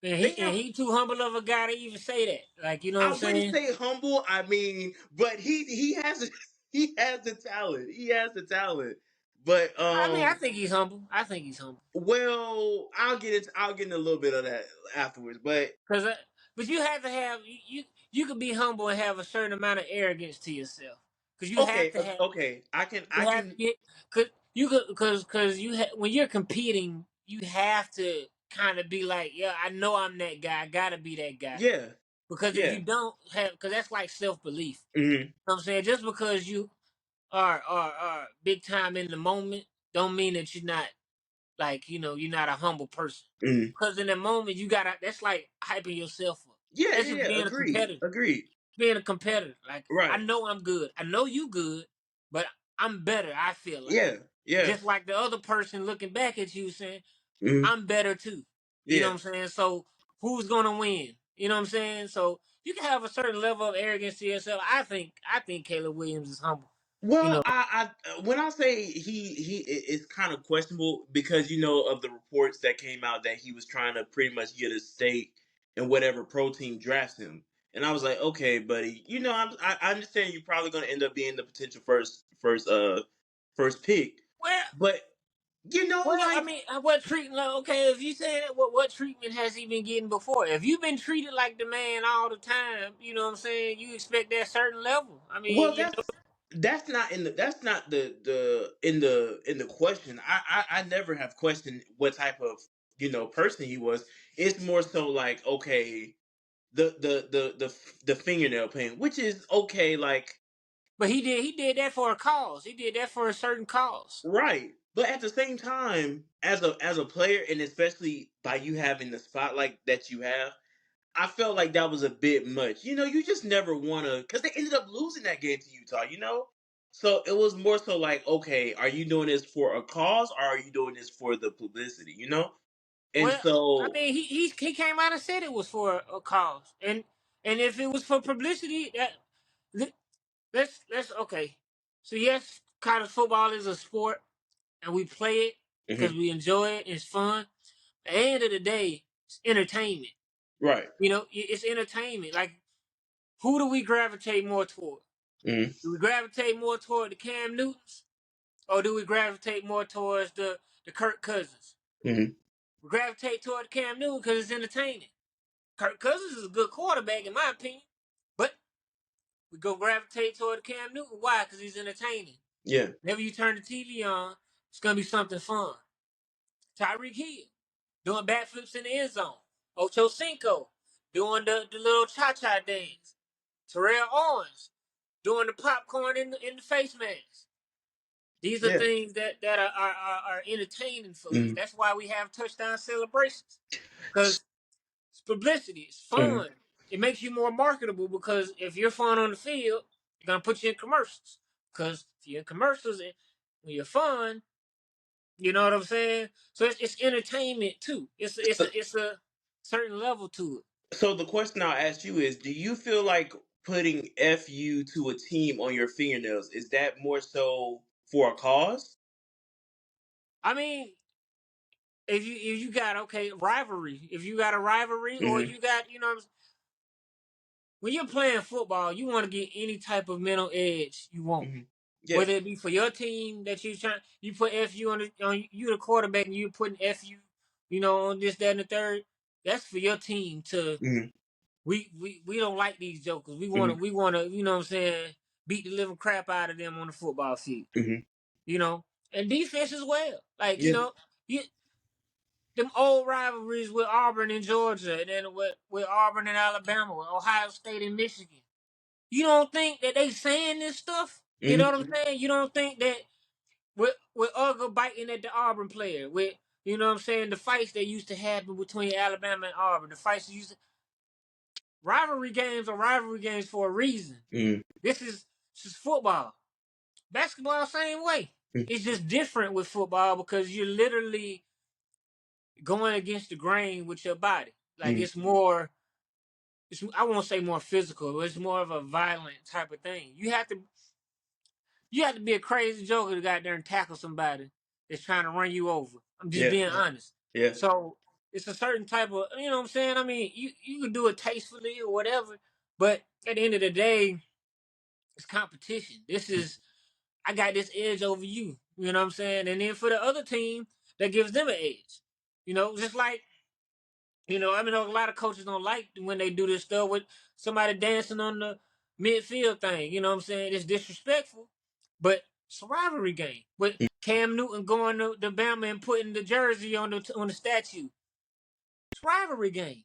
and They he and have he too humble of a guy to even say that. Like, you know what I'm I wouldn't saying? say humble, I mean, but he has he has the talent. He has the talent. But I mean, I think he's humble. I think he's humble. well, I'll get into a little bit of that afterwards. But Cause, but you have to have you could be humble and have a certain amount of arrogance to yourself. Cause you have okay, to have okay, I can you I have to can get cause when you're competing, you have to kind of be like, yeah, I know I'm that guy. I gotta be that guy. yeah, Because if yeah. you don't have, because that's like self belief. Hmm. You know what I'm saying, just because you are big time in the moment, don't mean that you're not, like, you're not a humble person. Hmm. Because in the moment, you gotta, that's like hyping yourself up. Yeah, That's yeah, just yeah. being a Agreed, competitor. agreed. Being a competitor. Like, I Right. know I'm good. I know you good, but I'm better, I feel like. Yeah, yeah. Just like the other person looking back at you saying, Hmm. I'm better too. You know Yeah. what I'm saying? So who's gonna win? You know what I'm saying? So you can have a certain level of arrogance to yourself. I think Caleb Williams is humble. You Well, know, I when I say it's kind of questionable because of the reports that came out that he was trying to pretty much get a stake in whatever pro team drafts him, and I was like, okay, buddy, I understand you're probably going to end up being the potential first pick, well, but I like mean, what treatment? Like, okay, if you say that, what treatment has he been getting before? If you've been treated like the man all the time, you know what I'm saying? You expect that certain level. I well, mean, that's not in the that's not the in the question. I never have questioned what type of person he was. It's more so like, okay. the fingernail paint, which is okay, like But he did that for a cause. He did that for a certain cause. right. But at the same time, as a player, and especially by you having the spotlight that you have, I felt like that was a bit much. You just never want to, because they ended up losing that game to Utah. So it was more so like, okay, are you doing this for a cause, or are you doing this for the publicity? And Well, I so, mean, he came out and said it was for a cause, and if it was for publicity, let's okay. So yes, college football is a sport, and we play it because mhm, we enjoy it. It's fun. At the end of the day, it's entertainment. right, It's entertainment. Like, who do we gravitate more toward? mhm, Do we gravitate more toward the Cam Newtons, or do we gravitate more towards the Kirk Cousins? mhm, We gravitate toward Cam Newton because it's entertaining. Kirk Cousins is a good quarterback in my opinion, but we go gravitate toward Cam Newton. Why? Because he's entertaining. yeah, Whenever you turn the TV on, it's gonna be something fun. Tyreek Hill doing backflips in the end zone. Ocho Cinco doing the little cha-cha dance. Terrell Owens doing the popcorn in the face mask. These are yeah, things that are entertaining for us. mhm, That's why we have touchdown celebrations. Because it's publicity. It's mhm. fun. It makes you more marketable because if you're fun on the field, they're gonna put you in commercials. Because if you're in commercials and when you're fun, you know what I'm saying. So it's entertainment too. It's a certain level to it. So the question I'll ask you is: do you feel like putting "fu" to a team on your fingernails, is that more so for a cause? I mean, if you got okay rivalry, if you got a rivalry or Hmm. you got when you're playing football, you want to get any type of mental edge you want. Hmm. Yeah. Whether it be for your team that you put FU on you the quarterback and you putting FU, on this, that, and the third. That's for your team to Hmm. we don't like these jokers. We wanna Hmm. we wanna, what I'm saying, beat the living crap out of them on the football field. Hmm. You know? And defense as well. Like, Yeah. you them old rivalries with Auburn and Georgia, and then with Auburn and Alabama, with Ohio State and Michigan. You don't think that they saying this stuff? You know Hmm. what I'm saying? You don't think that with Uga biting at the Auburn player, with what I'm saying, the fights that used to happen between Alabama and Auburn, the fights that used to rivalry games are rivalry games for a reason. Hmm. This is football. Basketball, same way. It's just different with football because you're literally going against the grain with your body. Like, Hmm. it's more. I won't say more physical, but it's more of a violent type of thing. You have to be a crazy joker to go out there and tackle somebody that's trying to run you over. I'm just Yeah. being honest. Yeah. So it's a certain type of, what I'm saying? I mean, you can do it tastefully or whatever, but at the end of the day, it's competition. I got this edge over you. You know what I'm saying? And then for the other team, that gives them an edge. Just like, I mean, a lot of coaches don't like when they do this stuff with somebody dancing on the midfield thing. You know what I'm saying? It's disrespectful, but it's a rivalry game. With Cam Newton going to Bama and putting the jersey on the statue, it's a rivalry game.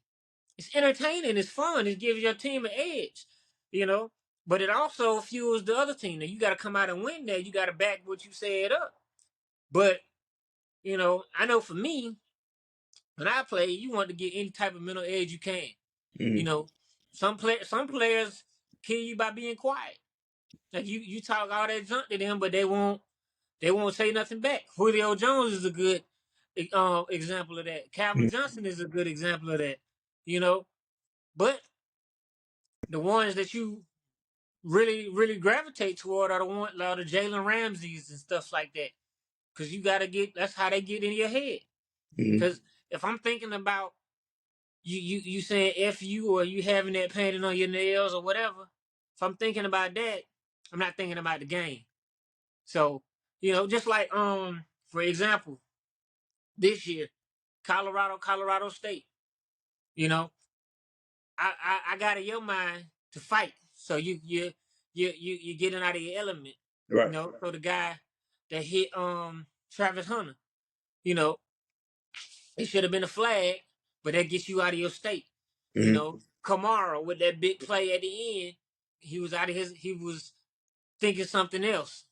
It's entertaining. It's fun. It gives your team an edge. You know, but it also fuels the other team. Now you got to come out and win that. You got to back what you said up. But I know for me, when I play, you want to get any type of mental edge you can. You Hmm. know, some players kill you by being quiet. Like, you talk all that junk to them, but they won't say nothing back. Julio Jones is a good example of that. Calvin Johnson is a good example of that. You know, but the ones that you really really gravitate toward are the Jalen Ramseys and stuff like that. Because you gotta get that's how they get in your head. Hmm. Because if I'm thinking about you saying F you, or you having that painted on your nails or whatever. If I'm thinking about that, I'm not thinking about the game. So, just like for example, this year, Colorado State, you know, I got in your mind to fight. So you getting out of your element, Right. So the guy that hit Travis Hunter, you know, it should have been a flag, but that gets you out of your state, you Hmm. know. Kamara with that big play at the end, he was out of his. He was thinking something else,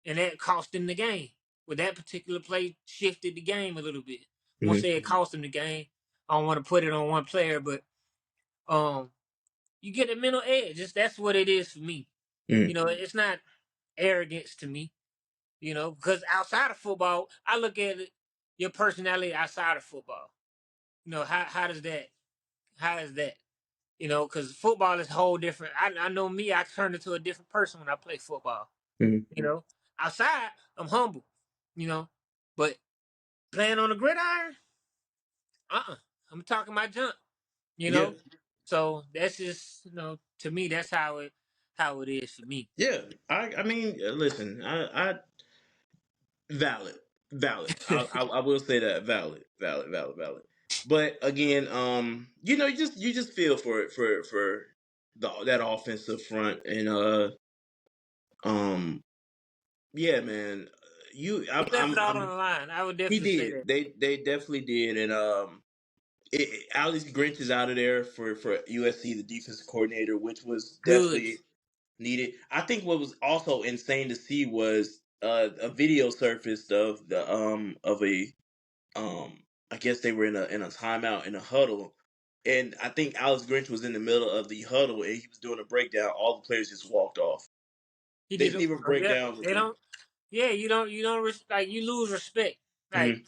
and that cost him the game. With that particular play, shifted the game a little bit. I won't Mm-hmm. say it cost him the game. I don't want to put it on one player, but you get a mental edge. That's what it is for me. Mm-hmm. You know, it's not arrogance to me. You know, because outside of football, I look at it, your personality outside of football. You know, how does that? How is that? You know, because football is a whole different. I know me. I turn into a different person when I play football. Mm-hmm. You know, outside I'm humble. You know, but playing on the gridiron, I'm talking my junk. You Yeah. know, so that's just to me that's how it is for me. Yeah. I mean, listen, I valid, valid. I will say that valid, valid, valid, valid. But again, you just feel for it for that offensive front and um yeah, man. He left it all on I'm the line. I would he definitely say did. that. They definitely did, and Alex Grinch is out of there for USC, the defensive coordinator, which was Good. definitely needed. I think what was also insane to see was a video surfaced of the of a um I guess they were in a timeout in a huddle, and I think Alex Grinch was in the middle of the huddle and he was doing a breakdown. All the players just walked off. He They did. didn't even break Yeah, down with they him. don't. Yeah, you don't like you lose respect. Like Hmm.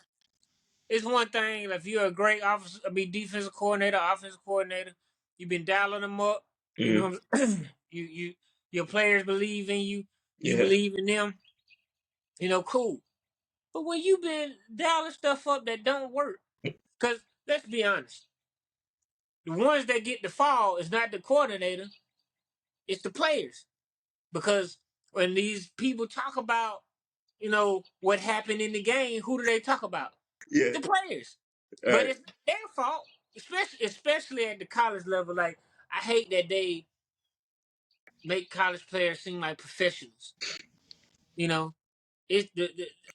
it's one thing if you're a great defensive coordinator, offensive coordinator, you've been dialing them up. You Hmm. know, you your players believe in you. You Yeah. believe in them. Cool. But when you been dialing stuff up that don't work, because let's be honest, the ones that get the fall is not the coordinator, it's the players. Because when these people talk about, what happened in the game, who do they talk about? Yeah. The players. All But right. it's their fault, especially at the college level. Like I hate that they make college players seem like professionals. You know,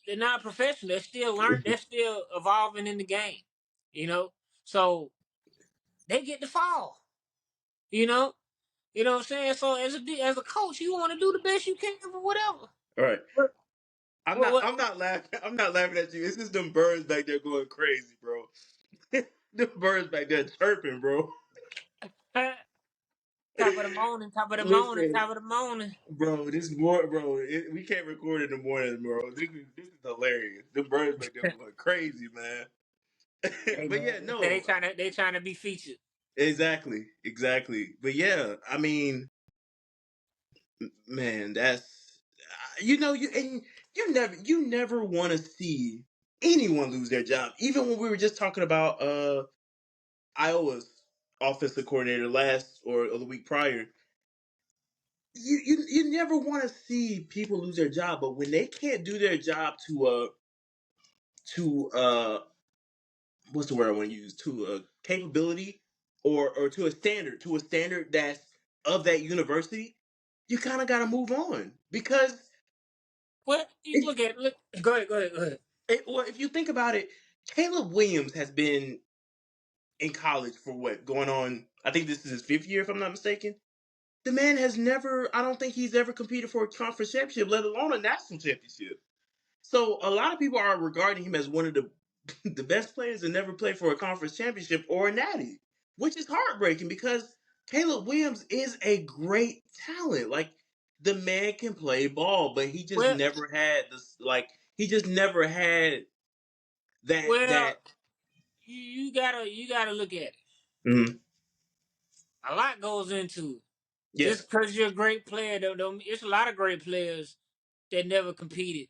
they're not professional. They're still learn. They're still evolving in the game. You know, so they get the fall. You know, what I'm saying. So as a coach, you want to do the best you can for whatever. All right. What, I'm what, not. what, I'm not laughing. I'm not laughing at you. It's just them birds back there going crazy, bro. Them birds back there chirping, bro. top of the morning, top of the morning, Listen, top of the morning. bro. We can't record in the morning, bro. This is hilarious. The birds back there going crazy, man. Hey But man, yeah, they say they no, trying to be featured. exactly, exactly. But yeah, I mean, man, that's you never want to see anyone lose their job. Even when we were just talking about Iowa's offensive coordinator last or the week prior, you never want to see people lose their job, but when they can't do their job to what's the word I want to use, to a capability or to a standard that's of that university, you kind of got to move on because Well, you if look at look. Go ahead. well, if you think about it, Caleb Williams has been in college for what going on. I think this is his fifth year, if I'm not mistaken. The man has never. I don't think he's ever competed for a conference championship, let alone a national championship. So a lot of people are regarding him as one of the the best players to never play for a conference championship or a natty, which is heartbreaking because Caleb Williams is a great talent. Like the man can play ball, but he just Well, never had this. Like he just never had that. well, That. you gotta look at it. Mhm. A lot goes into it. Yeah. Just because you're a great player, it's a lot of great players that never competed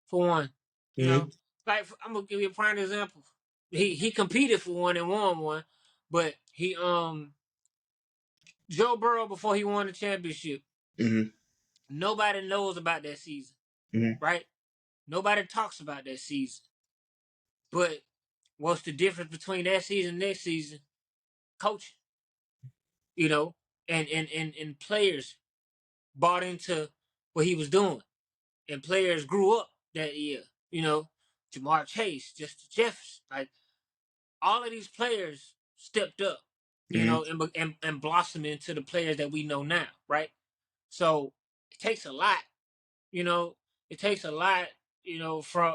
for one. You know, Hmm. like I'm gonna give you a prime example. He competed for one and won one, but Joe Burrow before he won the championship, Hmm. nobody knows about that season, Hmm. right? Nobody talks about that season. But what's the difference between that season and next season? Coaching, you know, and players bought into what he was doing, and players grew up that year. You know, Jamar Chase, Justin Jefferson, like all of these players stepped up. Mm-hmm. and blossom into the players that we know now, right? So it takes a lot, you know. It takes a lot,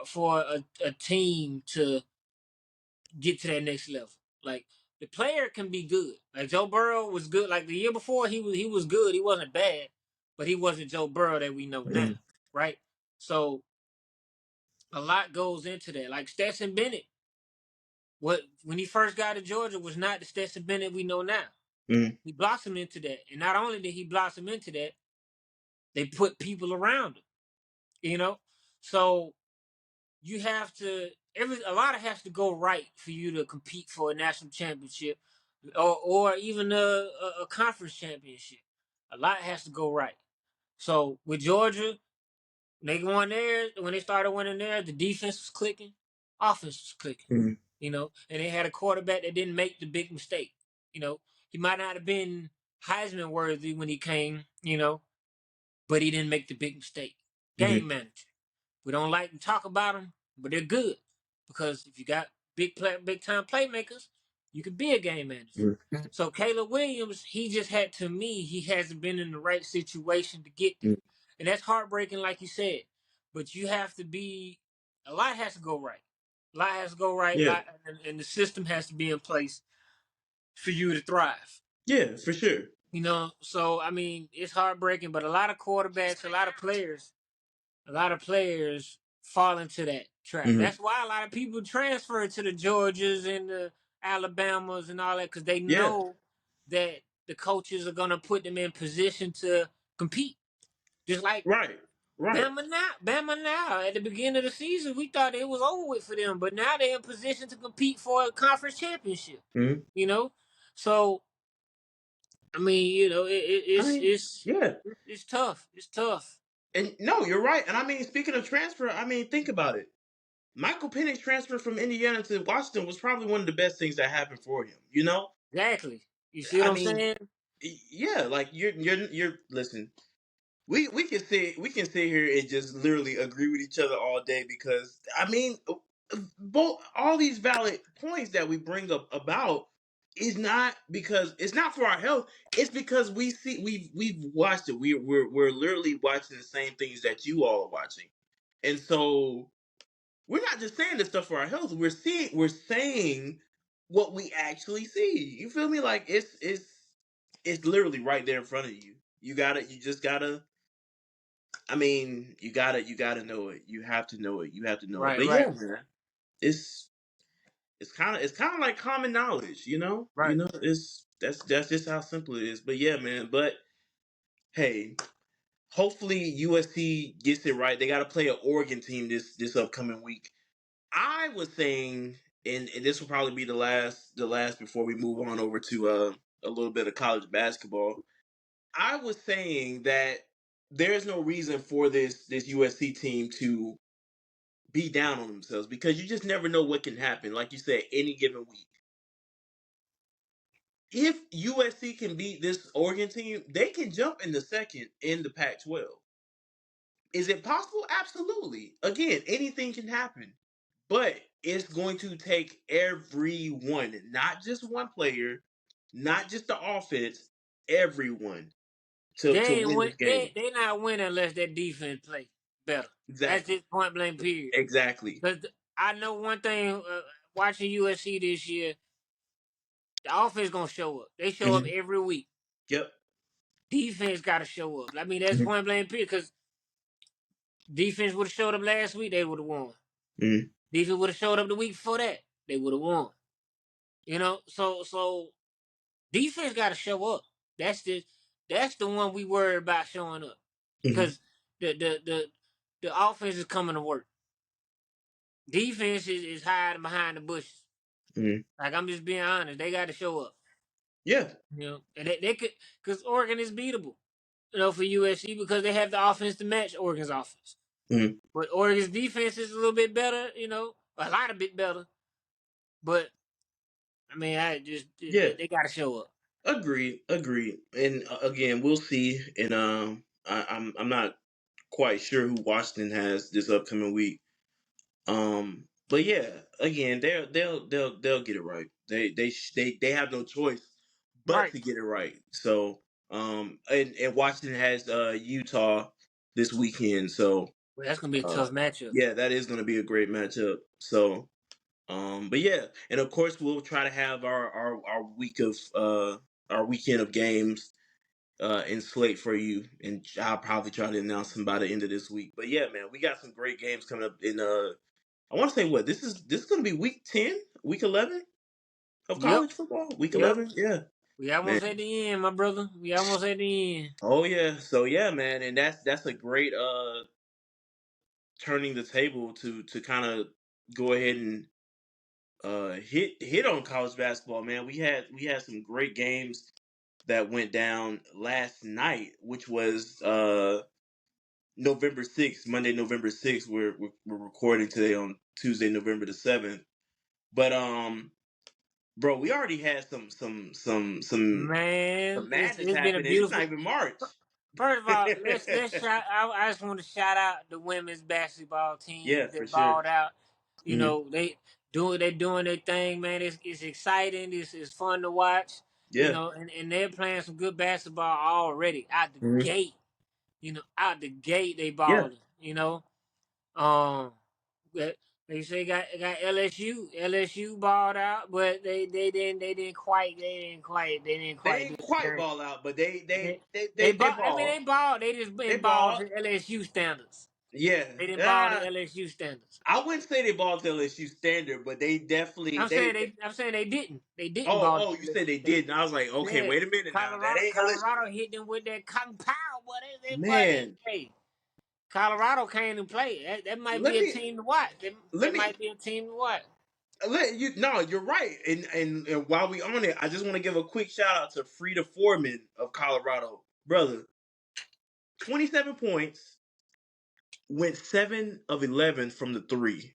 for a team to get to that next level. Like the player can be good. Like Joe Burrow was good. Like the year before, he was good. He wasn't bad, but he wasn't Joe Burrow that we know now, Mm-hmm. right? So a lot goes into that. Like Stetson Bennett, what when he first got to Georgia was not the Stetson Bennett we know now. Mm-hmm. He blossomed into that, and not only did he blossom into that, they put people around him. You know, so you have to a lot of has to go right for you to compete for a national championship, or even a conference championship. A lot has to go right. So with Georgia, when they started winning there, the defense was clicking, offense was clicking. Mm-hmm. And they had a quarterback that didn't make the big mistake. You know, he might not have been Heisman worthy when he came, but he didn't make the big mistake. Mm-hmm. Game manager. We don't like to talk about them, but they're good because if you got big time playmakers, you could be a game manager. So Caleb Williams, he hasn't been in the right situation to get there, Mm-hmm. and that's heartbreaking, like you said. But you have to be a lot has to go right. A lot has to go right, Yeah. and the system has to be in place for you to thrive. Yeah, for sure. So I mean, it's heartbreaking, but a lot of quarterbacks, a lot of players fall into that trap. Mm-hmm. That's why a lot of people transfer to the Georgias and the Alabamas and all that because they Yeah. know that the coaches are gonna put them in position to compete. Just like Right. Right. Bama now. At the beginning of the season, we thought it was over with for them, but now they're in position to compete for a conference championship. Mm-hmm. You know, so I mean, I mean, yeah. it's tough. It's tough. And no, you're right. And I mean, speaking of transfer, I mean, think about it. Michael Penix transfer from Indiana to Washington was probably one of the best things that happened for him. You know, Exactly. You see what I I'm mean, saying? yeah, like you're listen. We can sit here and just literally agree with each other all day because I mean, both all these valid points that we bring up about is not because it's not for our health. It's because we've watched it. We're literally watching the same things that you all are watching, and so we're not just saying this stuff for our health. We're saying what we actually see. You feel me? Like it's literally right there in front of you. You just gotta. I mean, you gotta know it. You have to know it. You have to know it. Right, But yeah, right, man, it's it's kind of like common knowledge. You know. You right. know. That's just how simple it is. But yeah, man. But hey, hopefully USC gets it right. They got to play an Oregon team this upcoming week. I was saying, and this will probably be the last before we move on over to a little bit of college basketball. I was saying that there's no reason for this USC team to be down on themselves because you just never know what can happen. Like you said, any given week. If USC can beat this Oregon team, they can jump in the second in the Pac-12. Is it possible? Absolutely. Again, anything can happen. But it's going to take everyone, not just one player, not just the offense, everyone to They ain't win win. this They game. they not winning unless their defense play better. That's Exactly. just point blank period. Exactly. Because I know one thing. Watching USC this year, the offense gonna show up. They show up Hmm. every week. Yep. Defense got to show up. I mean, that's Hmm. point blank period. Because defense would have showed up last week, they would have won. Hmm. Defense would have showed up the week before that, they would have won. So defense got to show up. That's the one we worry about showing up Hmm. because the offense is coming to work. Defense is hiding behind the bushes. Hmm. Like I'm just being honest, they got to show up. Yeah. And they could because Oregon is beatable. For USC because they have the offense to match Oregon's offense. Hmm. But Oregon's defense is a little bit better. A lot of bit better. But I mean, I just Yeah. they got to show up. Agreed. Agreed. And again, we'll see. And I'm not quite sure who Washington has this upcoming week. But yeah, again, they'll get it right. They have no choice but Right. to get it right. So and Washington has Utah this weekend. So Well, that's gonna be a uh tough matchup. yeah, that is gonna be a great matchup. So but yeah, and of course we'll try to have our week of our weekend of games in slate for you, and I'll probably try to announce them by the end of this week. But yeah, man, we got some great games coming up in I want to say what this is going to be week 10, week 11 of Yep. college football. Week Yep. 11, yeah, We man. almost at the end, my brother. We almost at the end. Oh yeah, so yeah, man, and that's a great turning the table to kind of go ahead and hit on college basketball, man. We had some great games that went down last night, which was November 6th, Monday, November 6th. We're recording today on Tuesday, November the 7th. But bro, we already had some Man, madness it's been a happen, and it's not beautiful. even March. First of all, let's shout. I just want to shout out the women's basketball Yeah, teams for that sure. balled out. You Hmm. know they doing their thing, man. It's exciting. It's fun to watch. You Yeah. know, and they're playing some good basketball already out the Hmm. gate. You know, out the gate they Yeah. balling. You know, um, but they say got LSU balled out, but they didn't quite They do ain't it. quite ball out, but they they They they they they, they ball. I mean, ball. they ball. They just They been ball ball. to LSU standards. Yeah. They didn't ball to Uh, LSU standards. I wouldn't say they ball to LSU standard, but they definitely I'm saying they. I'm saying they didn't. They didn't Oh, ball to oh, you said LSU they standards. did, and I was like, okay, Yeah, wait a minute now. That Colorado ain't LSU. Colorado hit them with that cotton power, but Man, hey, Colorado came to play. That might be let a me team to watch. That let me might be a team to watch. let you. No, you're right. And while we on it, I just want to give a quick shout out to Frida Foreman of Colorado, brother. 27 points, went 7 of 11 from the three.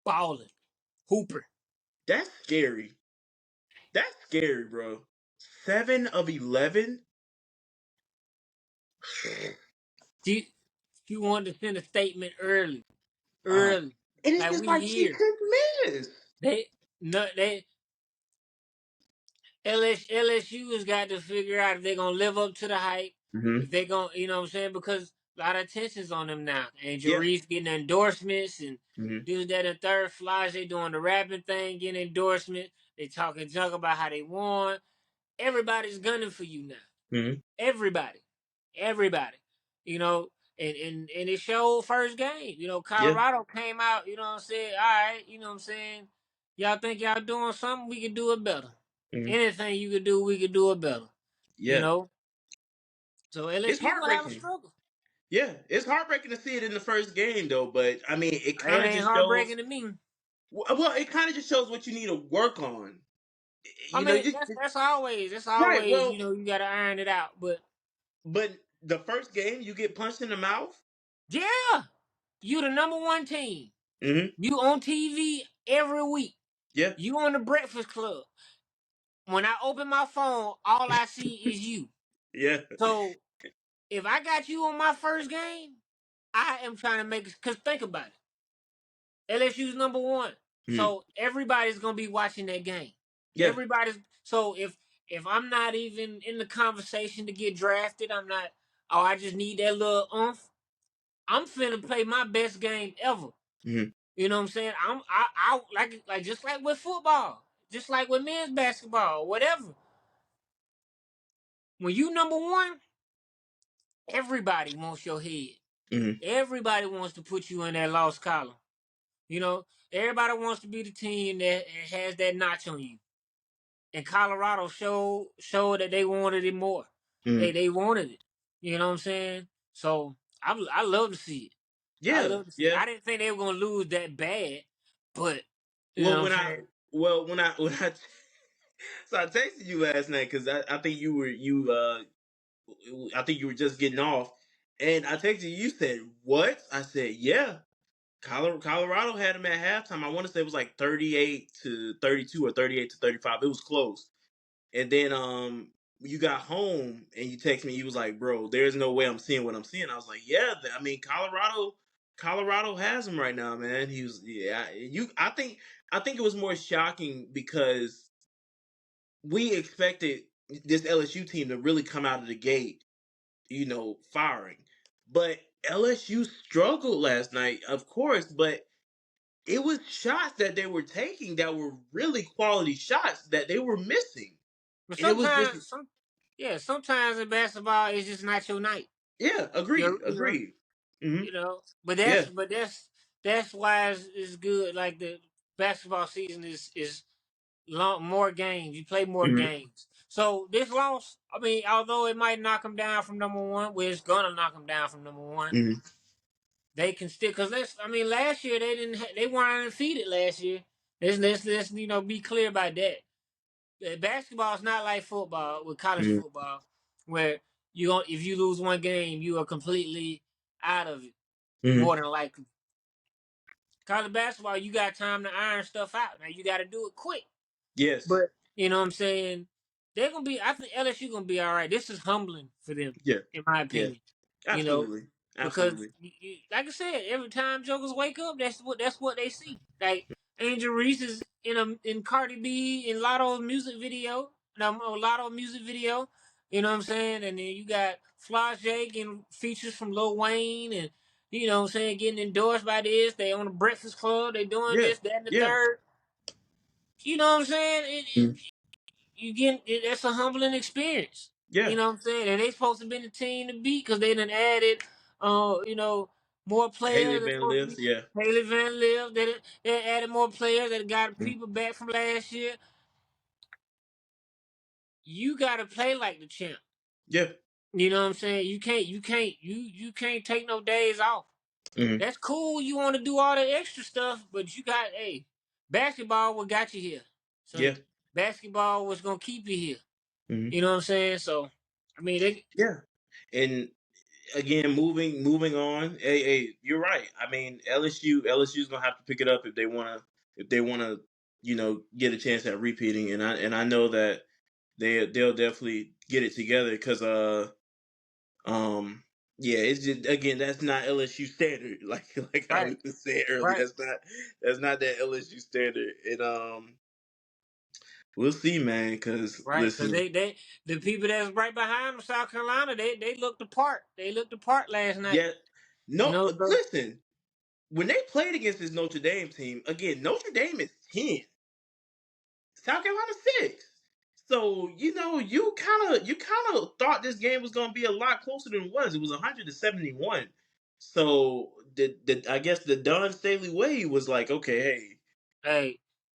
Balling, hooper. That's scary. That's scary, bro. 7 of 11. You wanted to send a statement Uh, early, and it's like just we like she here. couldn't miss. They no they LSU has got to figure out if they're gonna live up to the hype, Mm-hmm. if they're gonna, you know what I'm saying, because a lot of attention's on them now. And Yeah. Jarice getting endorsements and Mm-hmm. this, that, and third. Flies, they doing the rapping thing, getting endorsement. They talking junk about how they won. Everybody's gunning for you now. Mm-hmm. Everybody, everybody. You know, and it showed first game. You know, Yeah. Colorado came out. You know what I'm saying? All right. You know what I'm saying? Y'all think y'all doing something? We can do it better. Mm-hmm. Anything you could do, we could do it better. You Yeah. know. So It's LSU gonna have a heartbreaking. struggle. Yeah, it's heartbreaking to see it in the first game, though. But I mean, it It kind of ain't just shows. heartbreaking to me. Well, it kind of just shows what you need to work on. I You know, mean, that's right. always, Well, you know, you gotta iron it out. But but the first game you get punched in the mouth. yeah, you the number one team. Mm-hmm. You on TV every week. Yeah. You on the Breakfast Club. When I open my phone, all I see is you. Yeah. So if I got you on my first game, I am trying to make it. Cause think about it, LSU's number one. Mm-hmm. So everybody's gonna be watching that game. Yeah. Everybody's so if I'm not even in the conversation to get drafted, I'm not. Oh, I just need that little oomph. I'm finna play my best game ever. Mm-hmm. You know what I'm saying? I like just like with football, just like with men's basketball, whatever. When you number one, everybody wants your head. Mm-hmm. Everybody wants to put you in that lost column. You know, everybody wants to be the team that has that notch on you. And Colorado showed that they wanted it more. Mm-hmm. They wanted it. You know what I'm saying? So I love to see it. I Yeah. love to see it. Yeah. I didn't think they were gonna lose that bad, but you know Well, what I'm when I saying? well when I so I texted you last night because I think I think you were just getting off, and I texted you. You said what? I said yeah. Colorado had him at halftime. I want to say it was like 38-32 or 38-35. It was close. And then you got home and you text me. You was like, "Bro, there's no way I'm seeing what I'm seeing." I was like, "Yeah, I mean Colorado has him right now, man." He was yeah. I think it was more shocking because we expected this LSU team to really come out of the gate, firing. But LSU struggled last night, of course, but it was shots that they were taking that were really quality shots that they were missing. But And it was just, sometimes in basketball it's just not your night. yeah, You're, agreed, you know, agreed. Hmm. But Yeah. that's why it's good. Like the basketball season is long, more games. You play more Hmm. games. So this loss, I mean, although it might knock them down from number one, well, it's gonna knock them down from number one. Hmm. They can still because last year they weren't undefeated last year. Let's be clear about that. Basketball is not like football with college Hmm. football, where if you lose one game, you are completely out of it. Hmm. More than likely, college basketball, you got time to iron stuff out. Now you got to do it quick. Yes. But you know what I'm saying? They're gonna be. I think LSU gonna be all right. This is humbling for them, Yeah. in my Yeah. opinion. You know, Absolutely. because Absolutely. like I said, every time jokers wake up, that's what they see. Like Angel Reese is in Cardi B in Lotto music video, Lotto music video. You know what I'm saying? And then you got Flau'jae getting features from Lil Wayne, and you know what I'm saying, getting endorsed by this. They on the Breakfast Club. They doing Yeah. this, that, and the Yeah. third. You know what I'm saying? Mhm. That's a humbling experience. You Yeah. know what I'm saying? And they supposed to be the team to beat because they done added, you know, more Haley players. They're Van supposed to List. be Yeah. Haley Van Liv. They added more players that got Mhm. people back from last year. You got to play like the champ. Yeah. You know what I'm saying? You can't take no days off. Hmm. That's cool. You want to do all the extra stuff, but basketball what got you here. So Yeah. basketball was gonna keep you here. Hmm. You know what I'm saying? So, I mean, Yeah. And again, moving on. Hey, you're right. I mean, LSU's gonna have to pick it up if they wanna get a chance at repeating. And I know that they'll definitely get it together because um yeah, it's just, again, that's not LSU standard. Like how we right, was saying earlier, right, that's not that LSU standard. And we'll see, man. Because right. Because listen, the people that's right behind them, South Carolina, they looked the part. They looked the part last night. yeah, You no, know, so listen. When they played against this Notre Dame team, again, Notre Dame is 10, South Carolina 6. So you kind of thought this game was going to be a lot closer than it was. It was 171. So I guess the Don Staley way was like, okay, hey,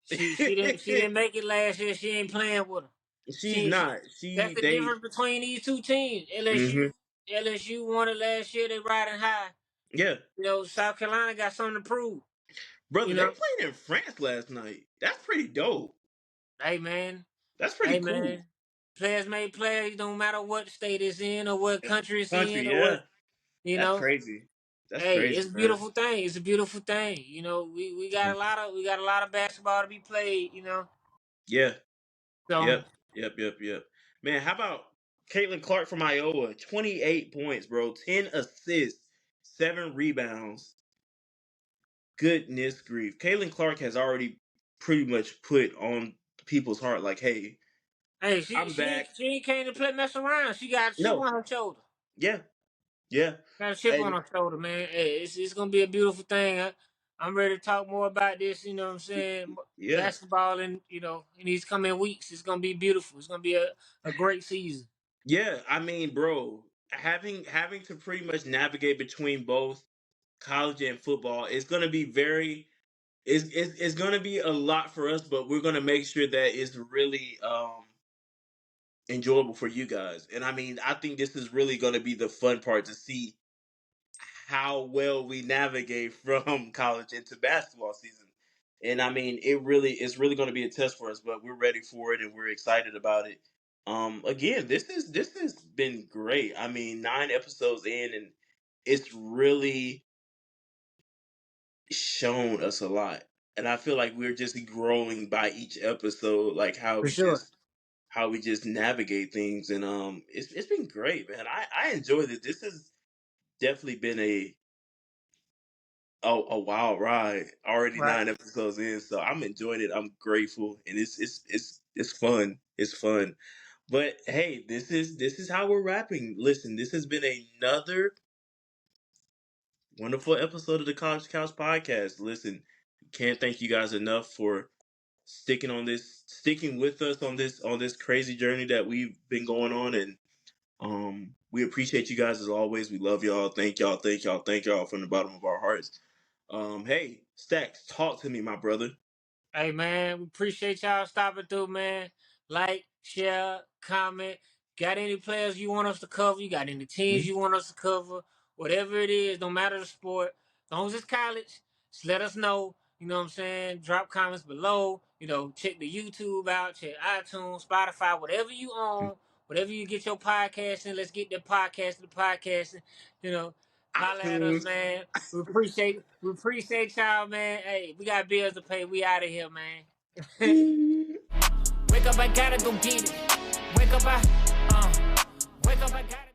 she hey, didn't make it last year. She ain't playing with them. she's not. That's She the they difference between these two teams. hmm LSU won it last year. They riding high. yeah, You know, South Carolina got something to prove. brother. You They know, played in France last night. That's pretty dope. hey man, That's pretty hey cool. man, players made players. Don't matter what state it's in or what country it's in Country, or what. yeah. You That's know, crazy. That's hey, crazy, it's a man. beautiful thing. It's a beautiful thing. You know, we got a lot of basketball to be played. You know, Yeah. so Yep. Yep. Man, how about Caitlin Clark from Iowa? 28 points, bro. 10 assists, 7 rebounds. Goodness grief. Caitlin Clark has already pretty much put on people's heart, like, hey, hey, she I'm she ain't, back. she ain't came to play mess around. She got a chip No. on her shoulder. Yeah. Yeah. Got a chip on And her shoulder, man. Hey, it's gonna be a beautiful thing. I'm ready to talk more about this. You know what I'm saying? yeah. Basketball in these coming weeks, it's gonna be beautiful. It's gonna be a great season. Yeah. I mean, bro, having to pretty much navigate between both college and football, it's gonna be very it's gonna be a lot for us, but we're gonna make sure that it's really enjoyable for you guys. And I mean, I think this is really gonna be the fun part to see how well we navigate from college into basketball season. And I mean, it's really gonna be a test for us, but we're ready for it and we're excited about it. Again, this has been great. I mean, 9 episodes in, and it's really shown us a lot. And I feel like we're just growing by each episode, like how For we sure. just how we just navigate things. And it's been great, man. I enjoyed it. This has definitely been a wild ride. Already Right. 9 episodes in, so I'm enjoying it. I'm grateful, and it's fun. It's fun. But hey, this is how we're wrapping. Listen, this has been another wonderful episode of the College Couch Podcast. Listen, can't thank you guys enough for sticking with us on this crazy journey that we've been going on, and we appreciate you guys as always. We love y'all. Thank y'all. Thank y'all. Thank y'all from the bottom of our hearts. Hey, Stackz, talk to me, my brother. Hey man, we appreciate y'all stopping through, man. Like, share, comment. Got any players you want us to cover? You got any teams Hmm? you want us to cover? Whatever it is, no matter the sport. As long as it's college, just let us know. You know what I'm saying? Drop comments below. Check the YouTube out, check iTunes, Spotify, whatever you own, whatever you get your podcast in. Let's get the podcasting. You know, holla at us, iTunes. man. We appreciate y'all, man. Hey, we got bills to pay. We out of here, man. Wake up, I gotta go get it. Wake up, I gotta